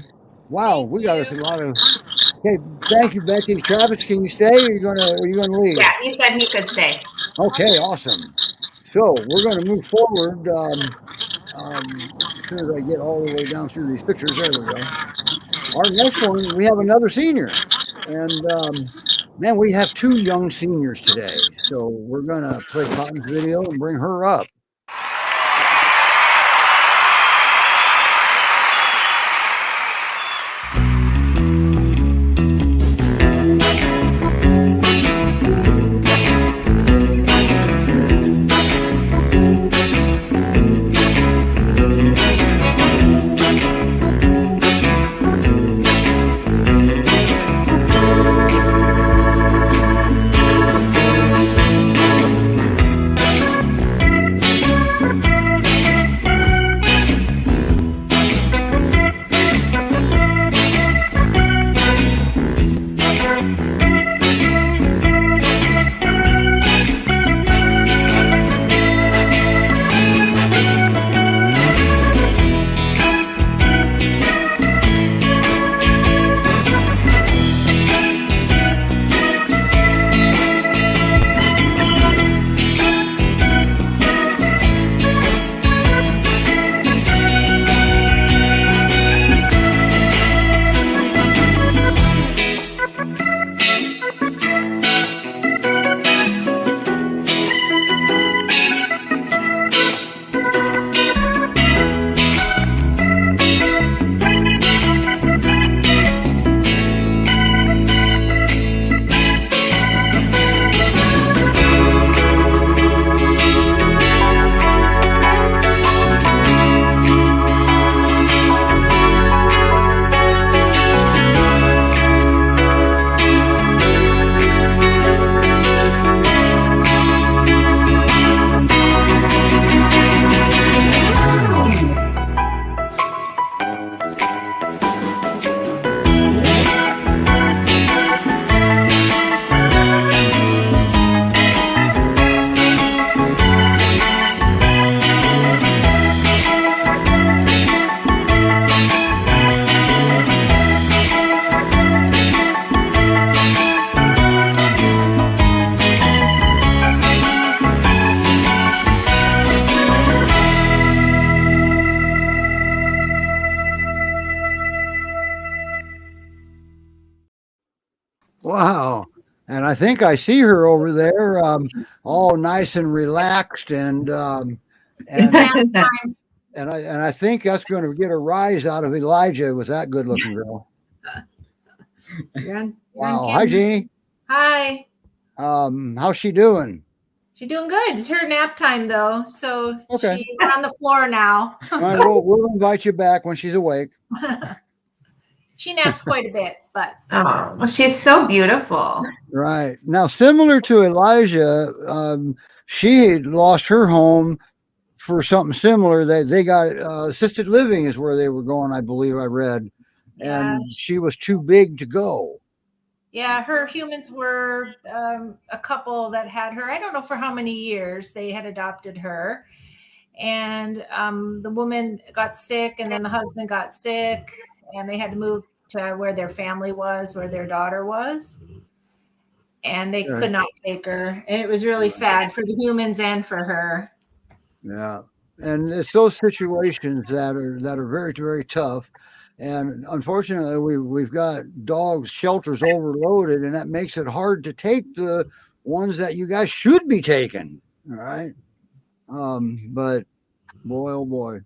wow, Thank we got us a you. lot of. Okay, thank you, Becky. Travis, can you stay? Or are you gonna leave? Yeah, he said he could stay. Okay, awesome. So we're going to move forward. As soon as I get all the way down through these pictures, there we go. Our next one, we have another senior, and man, we have 2 young seniors today. So we're going to play Cotton's video and bring her up. Wow. And I think I see her over there, all nice and relaxed, and It's and nap time. and I think that's going to get a rise out of Elijah with that good-looking girl. You're on Wow. camera. Hi, Jeannie. Hi. How's she doing? She's doing good. It's her nap time though, so Okay. she's on the floor now. All right, we'll invite you back when she's awake. She naps quite a bit, but Oh, well, she's so beautiful. Right. Now, similar to Elijah, she had lost her home for something similar. They got assisted living is where they were going, I believe I read. yeah, And she was too big to go. yeah. Her humans were a couple that had her. I don't know for how many years they had adopted her, and the woman got sick, and then the husband got sick, and they had to move to where their family was, where their daughter was. And they could not take her. And it was really sad for the humans and for her. Yeah. And it's those situations that are very, very tough. And unfortunately, we've got dogs shelters overloaded, and that makes it hard to take the ones that you guys should be taking. All right. But boy, oh boy.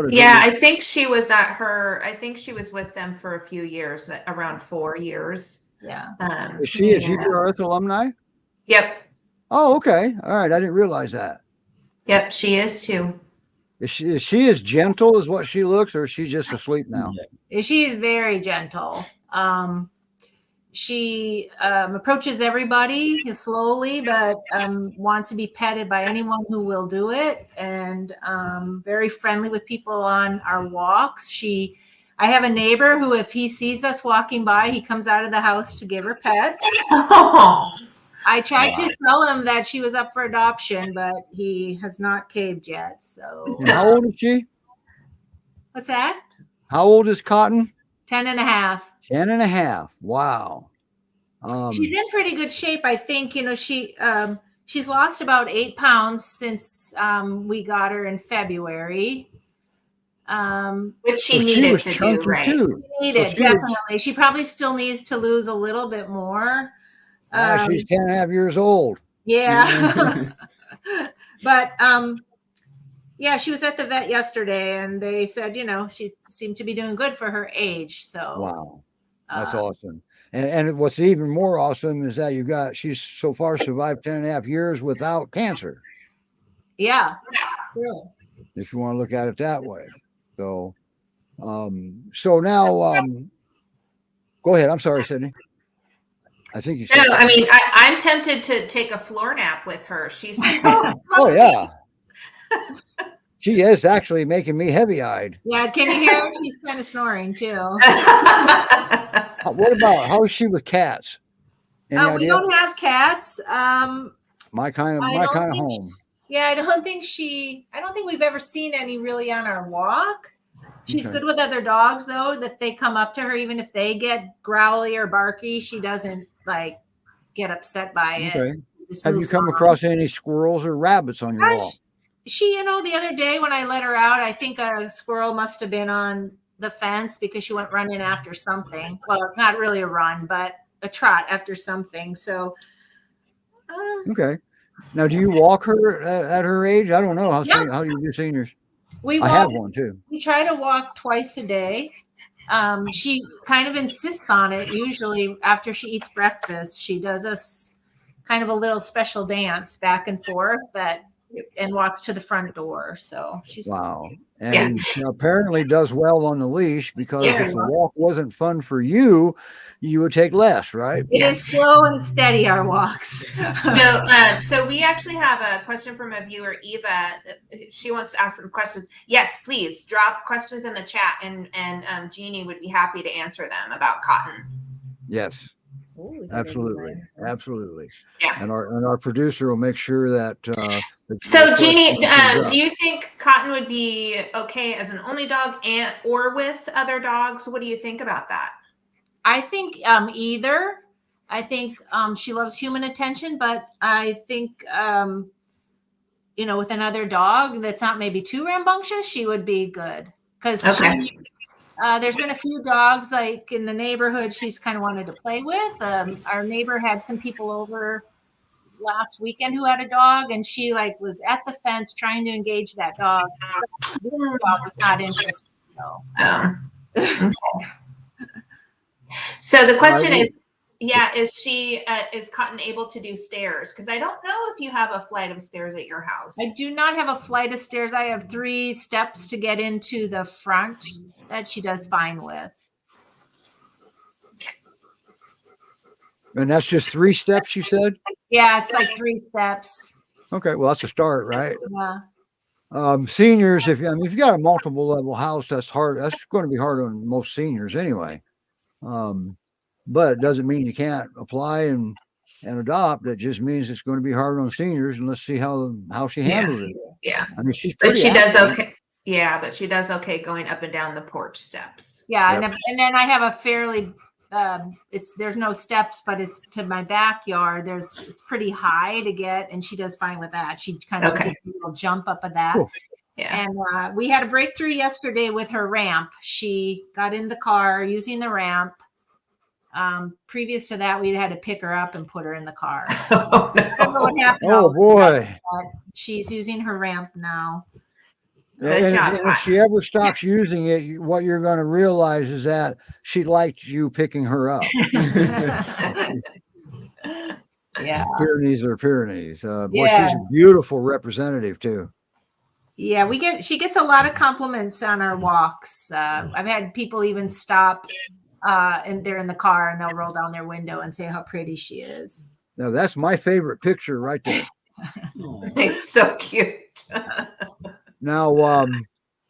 Yeah, I think she was with them for a few years, around 4 years. Yeah. Is she your Earth alumni? Yep. Oh, okay. All right. I didn't realize that. Yep, she is too. Is she as gentle as what she looks, or is she just asleep now? She's very gentle. She approaches everybody slowly, but wants to be petted by anyone who will do it, and very friendly with people on our walks. I have a neighbor who, if he sees us walking by, he comes out of the house to give her pets. I tried to tell him that she was up for adoption, but he has not caved yet. So, and how old is she? What's that? How old is Cotton? 10 and a half. 10 and a half. Wow. She's in pretty good shape. I think, she's lost about 8 pounds since we got her in February. Which she needed to do, right? Too. Definitely. She probably still needs to lose a little bit more. She's 10 and a half years old. Yeah. But yeah, she was at the vet yesterday, and they said, she seemed to be doing good for her age. So wow, that's awesome. And what's even more awesome is that she's so far survived 10 and a half years without cancer. Yeah, true. If you want to look at it that way. So, so now, go ahead. I'm sorry, Sydney. I think you said. No, I mean, I'm tempted to take a floor nap with her. She's so oh yeah. She is actually making me heavy-eyed. Yeah, can you hear her? She's kind of snoring too. What about how is she with cats? We don't have cats. My kind of home. I don't think we've ever seen any really on our walk. She's good with other dogs though, that they come up to her, even if they get growly or barky, she doesn't get upset by it. Okay. Have you come across any squirrels or rabbits on your walk? She, the other day when I let her out, I think a squirrel must have been on the fence because she went running after something. Well, not really a run, but a trot after something. So, okay. Now, do you walk her at her age? I don't know. How do you do seniors? I have one too. We try to walk twice a day. She kind of insists on it. Usually after she eats breakfast, she does kind of a little special dance back and forth and walks to the front door. So she's wow. And she apparently does well on the leash, because if the walk wasn't fun for you, you would take less, right? It is slow and steady, our walks. So we actually have a question from a viewer, Eva. She wants to ask some questions. Yes, please drop questions in the chat, and Jeannie would be happy to answer them about Cotton. Yes. Absolutely. Yeah. And our producer will make sure that. So Jeannie, do you think Cotton would be okay as an only dog or with other dogs? What do you think about that? I think either. I think she loves human attention, but I think with another dog that's not maybe too rambunctious, she would be good, because there's been a few dogs in the neighborhood she's kind of wanted to play with. Our neighbor had some people over last weekend who had a dog, and she was at the fence trying to engage that dog. The dog was not interested. So. So the question is, is Cotton able to do stairs? Because I don't know if you have a flight of stairs at your house. I do not have a flight of stairs. I have 3 steps to get into the front that she does fine with. And that's just 3 steps, you said? Yeah, it's 3 steps. Okay, well, that's a start, right? Yeah. Seniors, if you've got a multiple level house, that's hard. That's going to be hard on most seniors anyway. But it doesn't mean you can't apply and adopt. It just means it's going to be hard on seniors, and let's see how she handles it. Yeah. I mean, she does okay. Yeah, but she does okay going up and down the porch steps. Yeah, yep. And then I have a fairly there's no steps, but it's to my backyard. It's pretty high to get, and she does fine with that. She kind of gets a little jump up of that. Cool. Yeah. And we had a breakthrough yesterday with her ramp. She got in the car using the ramp. Previous to that, we had to pick her up and put her in the car. Oh, no. I don't know what happened. Oh boy. She's using her ramp now. Good job, And if she ever stops using it, what you're going to realize is that she liked you picking her up. Yeah. Pyrenees are Pyrenees. Boy, Yes. she's a beautiful representative too. Yeah, she gets a lot of compliments on our walks. I've had people even stop and they're in the car and they'll roll down their window and say how pretty she is. Now that's my favorite picture right there. It's so cute. Now,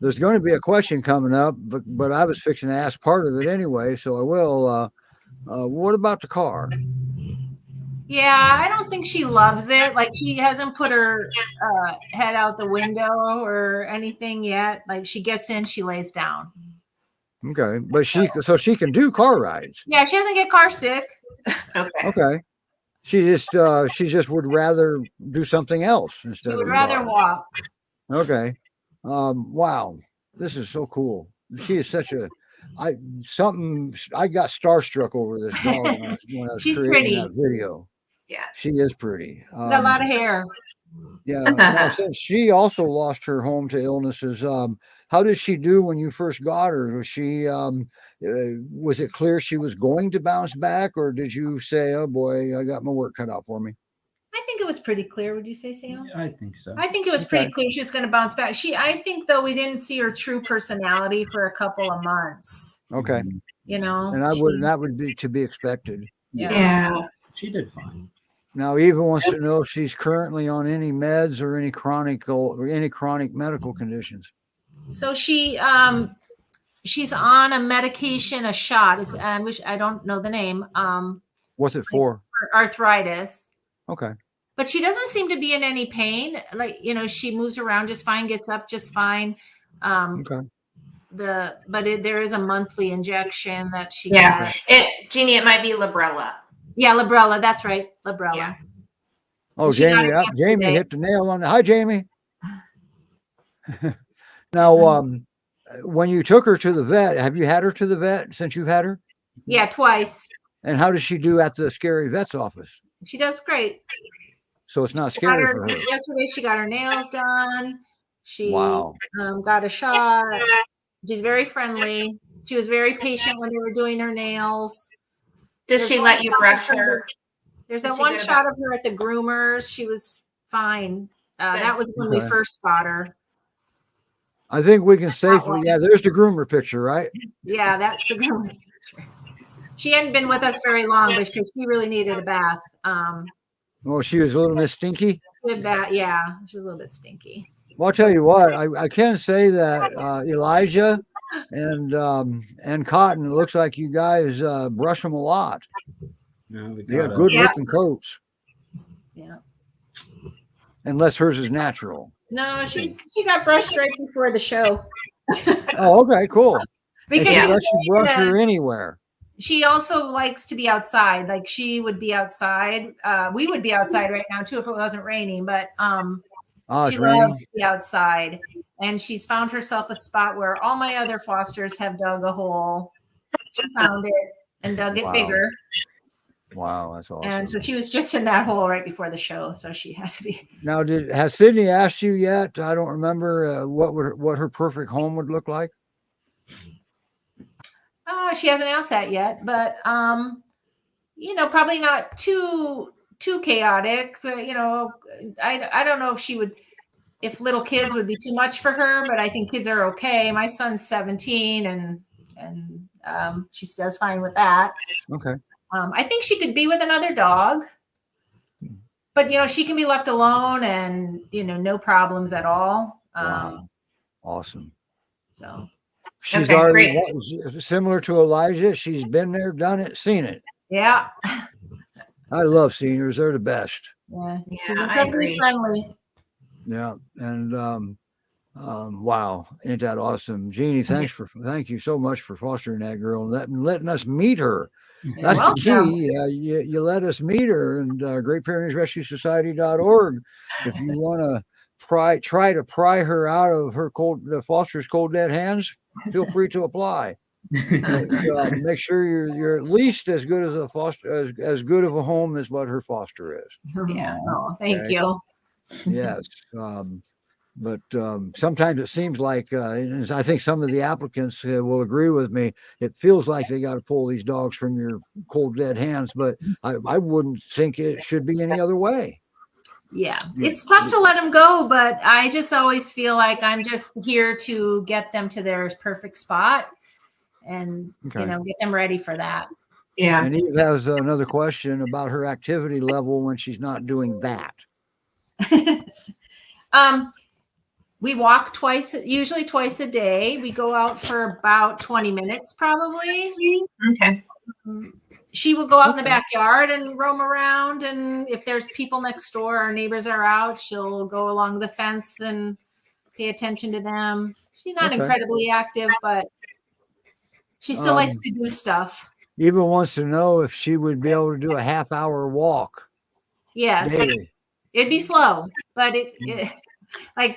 there's going to be a question coming up, but I was fixing to ask part of it anyway, so I will. What about the car? Yeah, I don't think she loves it. Like she hasn't put her head out the window or anything yet. Like she gets in, she lays down. Okay, but she can do car rides. Yeah, she doesn't get car sick. Okay. She just would rather do something else instead She would of rather car. walk. Okay. Wow, this is so cool. She is such a I got starstruck over this dog when I was She's creating pretty. that video. Yeah. She is pretty. Got a lot of hair. Yeah. Now, since she also lost her home to illnesses, how did she do when you first got her? Was she was it clear she was going to bounce back, or did you say, "Oh boy, I got my work cut out for me"? I think it was pretty clear. Would you say, Sam? I think so. I think it was pretty clear she was going to bounce back. I think though we didn't see her true personality for a couple of months. Okay. You know, And that would be to be expected. Yeah. She did fine. Now, Eva wants to know if she's currently on any meds or any chronic medical conditions. So she's on a medication, a shot. I don't know the name. What's it for? For arthritis. Okay. But she doesn't seem to be in any pain. Like, she moves around just fine, gets up just fine. Okay. There is a monthly injection that she Yeah. gets. Jeannie, it might be Librela. Yeah, Librela. That's right. Librela. Yeah. Oh, She got Jamie, it Jamie yesterday. hit the nail on the. Hi, Jamie. Now, when you took her to the vet, have you had her to the vet since you've had her? Yeah, twice. And how does she do at the scary vet's office? She does great. So it's not She got scary for her. yesterday, she got her nails done. She Wow. got a shot. She's very friendly. She was very patient when they were doing her nails. Does she let you brush her? There's Is that she one good shot about- of her at the groomers. She was fine. That was when we Okay. first got her. I think we can safely. one. Yeah, there's the groomer picture, right? Yeah, that's the groomer. She hadn't been with us very long, but she really needed a bath. Oh, she was a little bit stinky. Good bath. Yeah, she was a little bit stinky. Well, I'll tell you what. I can say that Elijah and Cotton, it looks like you guys brush them a lot. No, we They got got good Yeah. looking coats, Yeah. unless hers is natural. No, she got brushed right before the show. Oh, okay, cool. And Because she she, lets you brush her anywhere. she also likes to be outside. Like she would be outside. We would be outside right now too if it wasn't raining, but Oh, she it's raining. loves to be outside. And she's found herself a spot where all my other fosters have dug a hole. She found it and dug it Wow. bigger. Wow, that's awesome. And so she was just in that hole right before the show. So she had to be. Now, has Sydney asked you yet? I don't remember what her perfect home would look like. Oh, she hasn't asked that yet, but probably not too chaotic. But I don't know if she would, if little kids would be too much for her. But I think kids are okay. My son's 17, and she does fine with that. Okay. I think she could be with another dog, but she can be left alone, and no problems at all. Wow. Awesome. So. She's Okay, already great. similar to Elijah. She's been there, done it, seen it. Yeah. I love seniors. They're the best. Yeah. Yeah, She's I incredibly agree. friendly. Yeah. And wow, ain't that awesome? Jeannie, thank you so much for fostering that girl and letting us meet her. That's the key. You let us meet her, and Great Pyrenees Rescue Society.org. If you want to try to pry her out of the foster's cold dead hands, feel free to apply. But, make sure you're at least as good as a foster, as good of a home as what her foster is. Yeah. Oh, thank Okay. you. Yes. But sometimes it seems like, and I think some of the applicants will agree with me, it feels like they got to pull these dogs from your cold, dead hands. But I wouldn't think it should be any other way. Yeah, it's tough to let them go, but I just always feel like I'm just here to get them to their perfect spot and, Okay. get them ready for that. Yeah. And Eve has another question about her activity level when she's not doing that. We walk usually twice a day. We go out for about 20 minutes, probably. Okay. She will go out in the backyard and roam around. And if there's people next door, our neighbors are out, she'll go along the fence and pay attention to them. She's not incredibly active, but she still likes to do stuff. Eva wants to know if she would be able to do a half-hour walk. Yes. Daily. It'd be slow, but she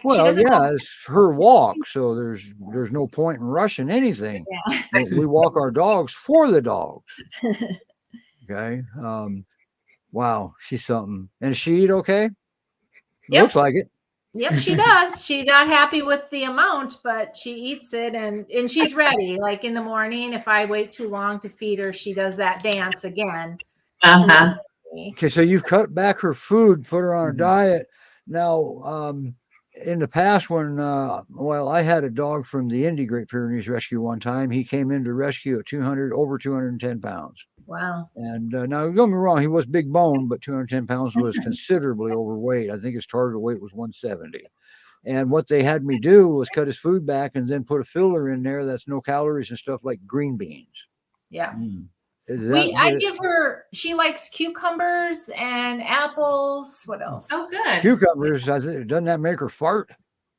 Well, doesn't yeah, it's her walk, so there's no point in rushing anything. Yeah. We walk our dogs for the dogs. Okay. Wow, she's something. And does she eat okay? Yep. Looks like it. Yep, she does. She's not happy with the amount, but she eats it and she's ready. Like in the morning, if I wait too long to feed her, she does that dance again. Uh-huh. Okay, so you've cut back her food, put her on a diet. Now, in the past when, I had a dog from the Indy Great Pyrenees Rescue one time. He came into rescue at over 210 pounds. Wow. And now, don't get me wrong, he was big bone, but 210 pounds was considerably overweight. I think his target weight was 170. And what they had me do was cut his food back and then put a filler in there that's no calories and stuff like green beans. Yeah. I give her, she likes cucumbers and apples. What else? Oh, good. Cucumbers, doesn't that make her fart?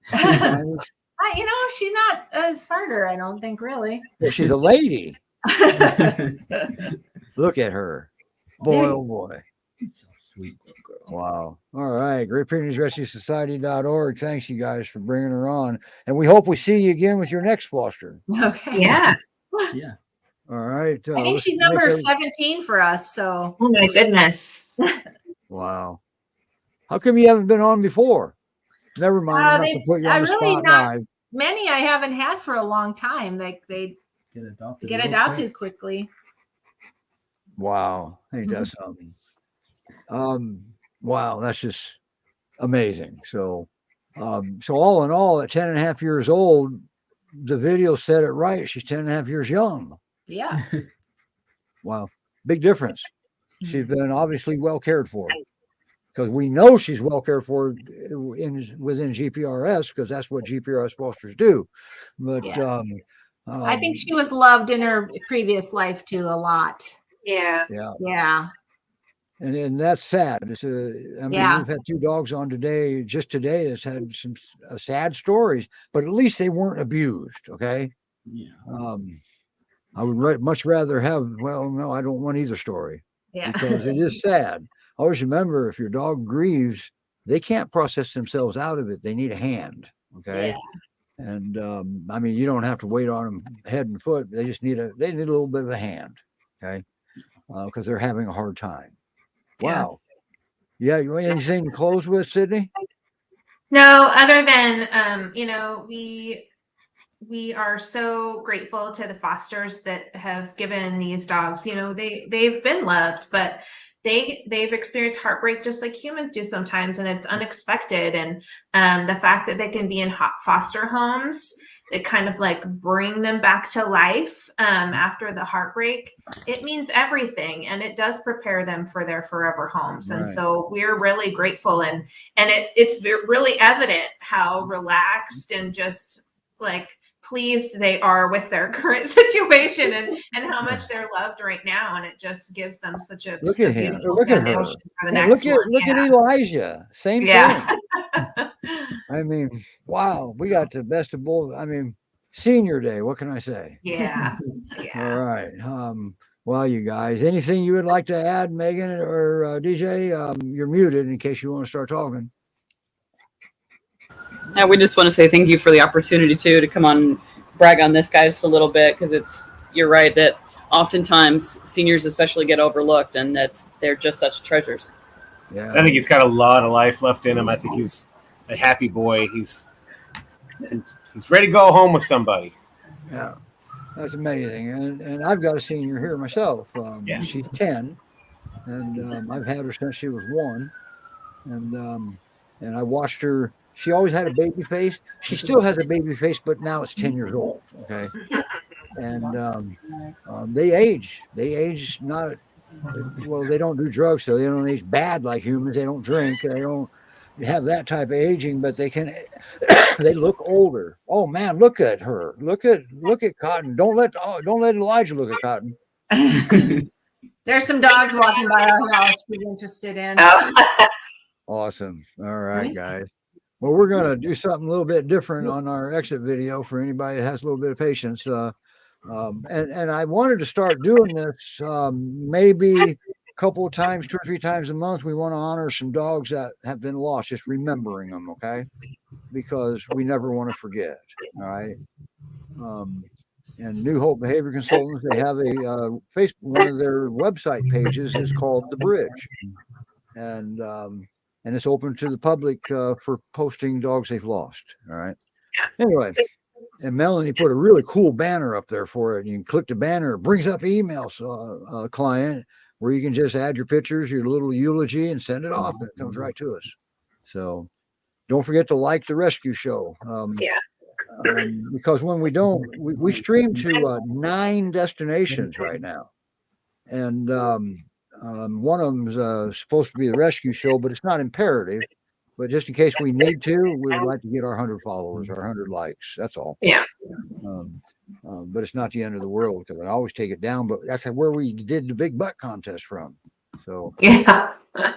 She's not a farter, I don't think, really. Well, she's a lady. Look at her. Boy, oh boy. So sweet little girl. Wow. All right. Great Pyrenees Rescue Society.org. Thanks, you guys, for bringing her on. And we hope we see you again with your next foster. Okay. Yeah. Yeah. All right. I think she's number 17 for us. So. Oh my goodness. Wow. How come you haven't been on before? Never mind. I'm not going to put you on the spot live. Many I haven't had for a long time. Like they get adopted quickly. Wow. Ain't that something? Wow. That's just amazing. So all in all, at 10 and a half years old, the video said it right. She's 10 and a half years young. Yeah. Wow. Big difference. She's been obviously well cared for, because we know she's well cared for within GPRS, because that's what GPRS fosters do. But I think she was loved in her previous life too, a lot. Yeah. Yeah. And that's sad. We've had 2 dogs on today, just today, that's had some sad stories, but at least they weren't abused. Okay. Yeah. I would much rather have, no, I don't want either story. Yeah. Because it is sad. Always remember, if your dog grieves, they can't process themselves out of it. They need a hand. Okay. Yeah. And you don't have to wait on them head and foot. They just need a little bit of a hand. Okay. Because they're having a hard time. Wow. Yeah. You want anything to close with, Sydney? No, other than, we are so grateful to the fosters that have given these dogs, they've been loved, but they've experienced heartbreak just like humans do sometimes, and it's unexpected. And the fact that they can be in foster homes, it kind of like bring them back to life after the heartbreak, it means everything, and it does prepare them for their forever homes. Right. And so we're really grateful, and it's really evident how relaxed and just like pleased they are with their current situation and how much they're loved right now. And it just gives them such a look at him. Look at her. For the next look at Elijah. Same thing. I mean, wow, we got the best of both. I mean, senior day. What can I say? Yeah. All right. Well, you guys, anything you would like to add, Megan or DJ? You're muted in case you want to start talking. Yeah, we just want to say thank you for the opportunity to come on and brag on this guy just a little bit, because you're right that oftentimes seniors especially get overlooked, and they're just such treasures. Yeah, I think he's got a lot of life left in him. I think he's a happy boy. He's ready to go home with somebody. Yeah, that's amazing. And I've got a senior here myself. Yeah. She's 10, and I've had her since she was 1. And I watched her. She always had a baby face. She still has a baby face, but now it's 10 years old. Okay. And they age. They age not, well, they don't do drugs, so they don't age bad like humans. They don't drink. They don't have that type of aging, but they can, they look older. Oh man, look at her. Look at Cotton. Don't let Elijah look at Cotton. There's some dogs walking by our house she's interested in. Awesome. All right, Nice. guys. Well, we're going to do something a little bit different on our exit video for anybody that has a little bit of patience. And I wanted to start doing this maybe a couple of times, 2 or 3 times a month. We want to honor some dogs that have been lost, just remembering them, okay? Because we never want to forget, all right? And New Hope Behavior Consultants, they have a Facebook, one of their website pages is called The Bridge. And it's open to the public for posting dogs they've lost. All right. Anyway, and Melanie put a really cool banner up there for it. You can click the banner. It brings up emails client where you can just add your pictures, your little eulogy, and send it off. And it comes right to us. So don't forget to like the rescue show. Because when we don't, we stream to 9 destinations right now. And one of them's supposed to be the rescue show, but it's not imperative. But just in case we need to, we would like to get our 100 followers, our 100 likes. That's all. Yeah. But it's not the end of the world because I always take it down. But that's where we did the big butt contest from. So Yeah.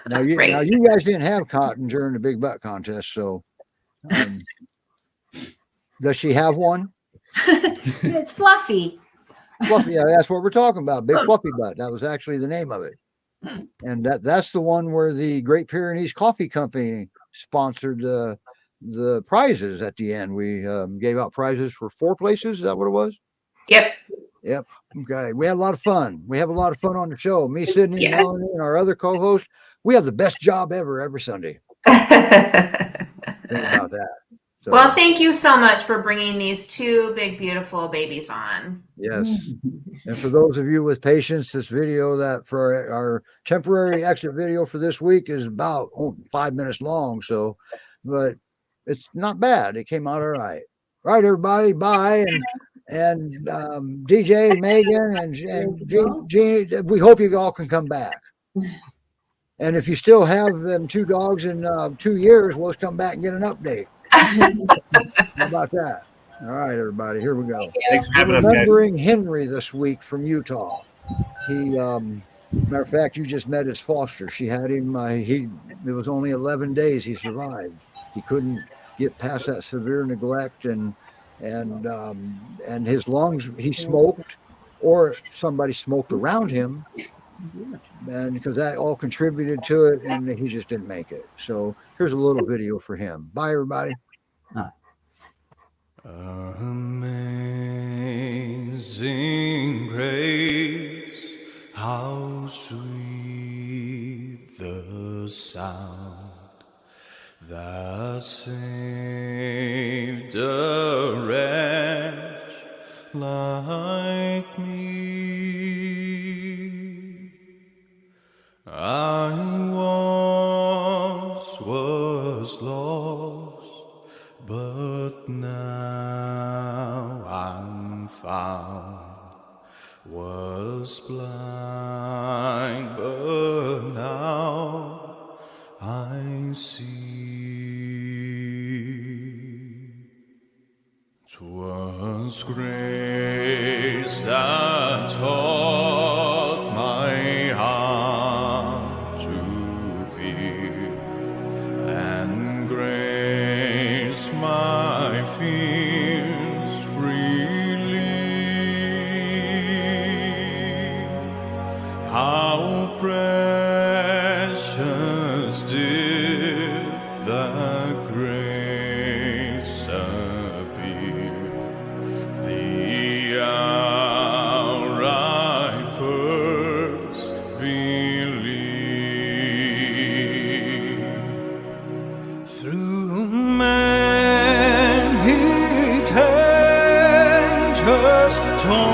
now you guys didn't have Cotton during the big butt contest. So does she have one? It's Fluffy. Fluffy, yeah, that's what we're talking about. Big Fluffy Butt. That was actually the name of it. And that's the one where the Great Pyrenees Coffee Company sponsored the prizes at the end. We gave out prizes for 4 places. Is that what it was? Yep. Okay. We had a lot of fun. We have a lot of fun on the show. Me, Sydney, Melanie, and our other co-host. We have the best job ever every Sunday. Think about that. So, Well, thank you so much for bringing these 2 big, beautiful babies on. yes. And for those of you with patience, this video that for our temporary exit video for this week is about 5 minutes long. So, but it's not bad. It came out all right. All right, everybody. Bye. And DJ, Megan, and Jeannie, we hope you all can come back. And if you still have them 2 dogs in 2 years, we'll just come back and get an update. How about that? All right, everybody, here we go. Thanks for having us, guys. Remembering Henry this week from Utah. He, matter of fact, you just met his foster. She had him. It was only 11 days. He survived. He couldn't get past that severe neglect and his lungs. He smoked, or somebody smoked around him, and because that all contributed to it, and he just didn't make it. So here's a little video for him. Bye, everybody. Amazing grace, how sweet the sound that saved a wretch like me. I once was lost, but now I'm found. Was blind, but now I see. 'Twas grace that taught my heart to fear, and grace my fears relieve. How precious did that grace appear, the hour I first believed. Through torn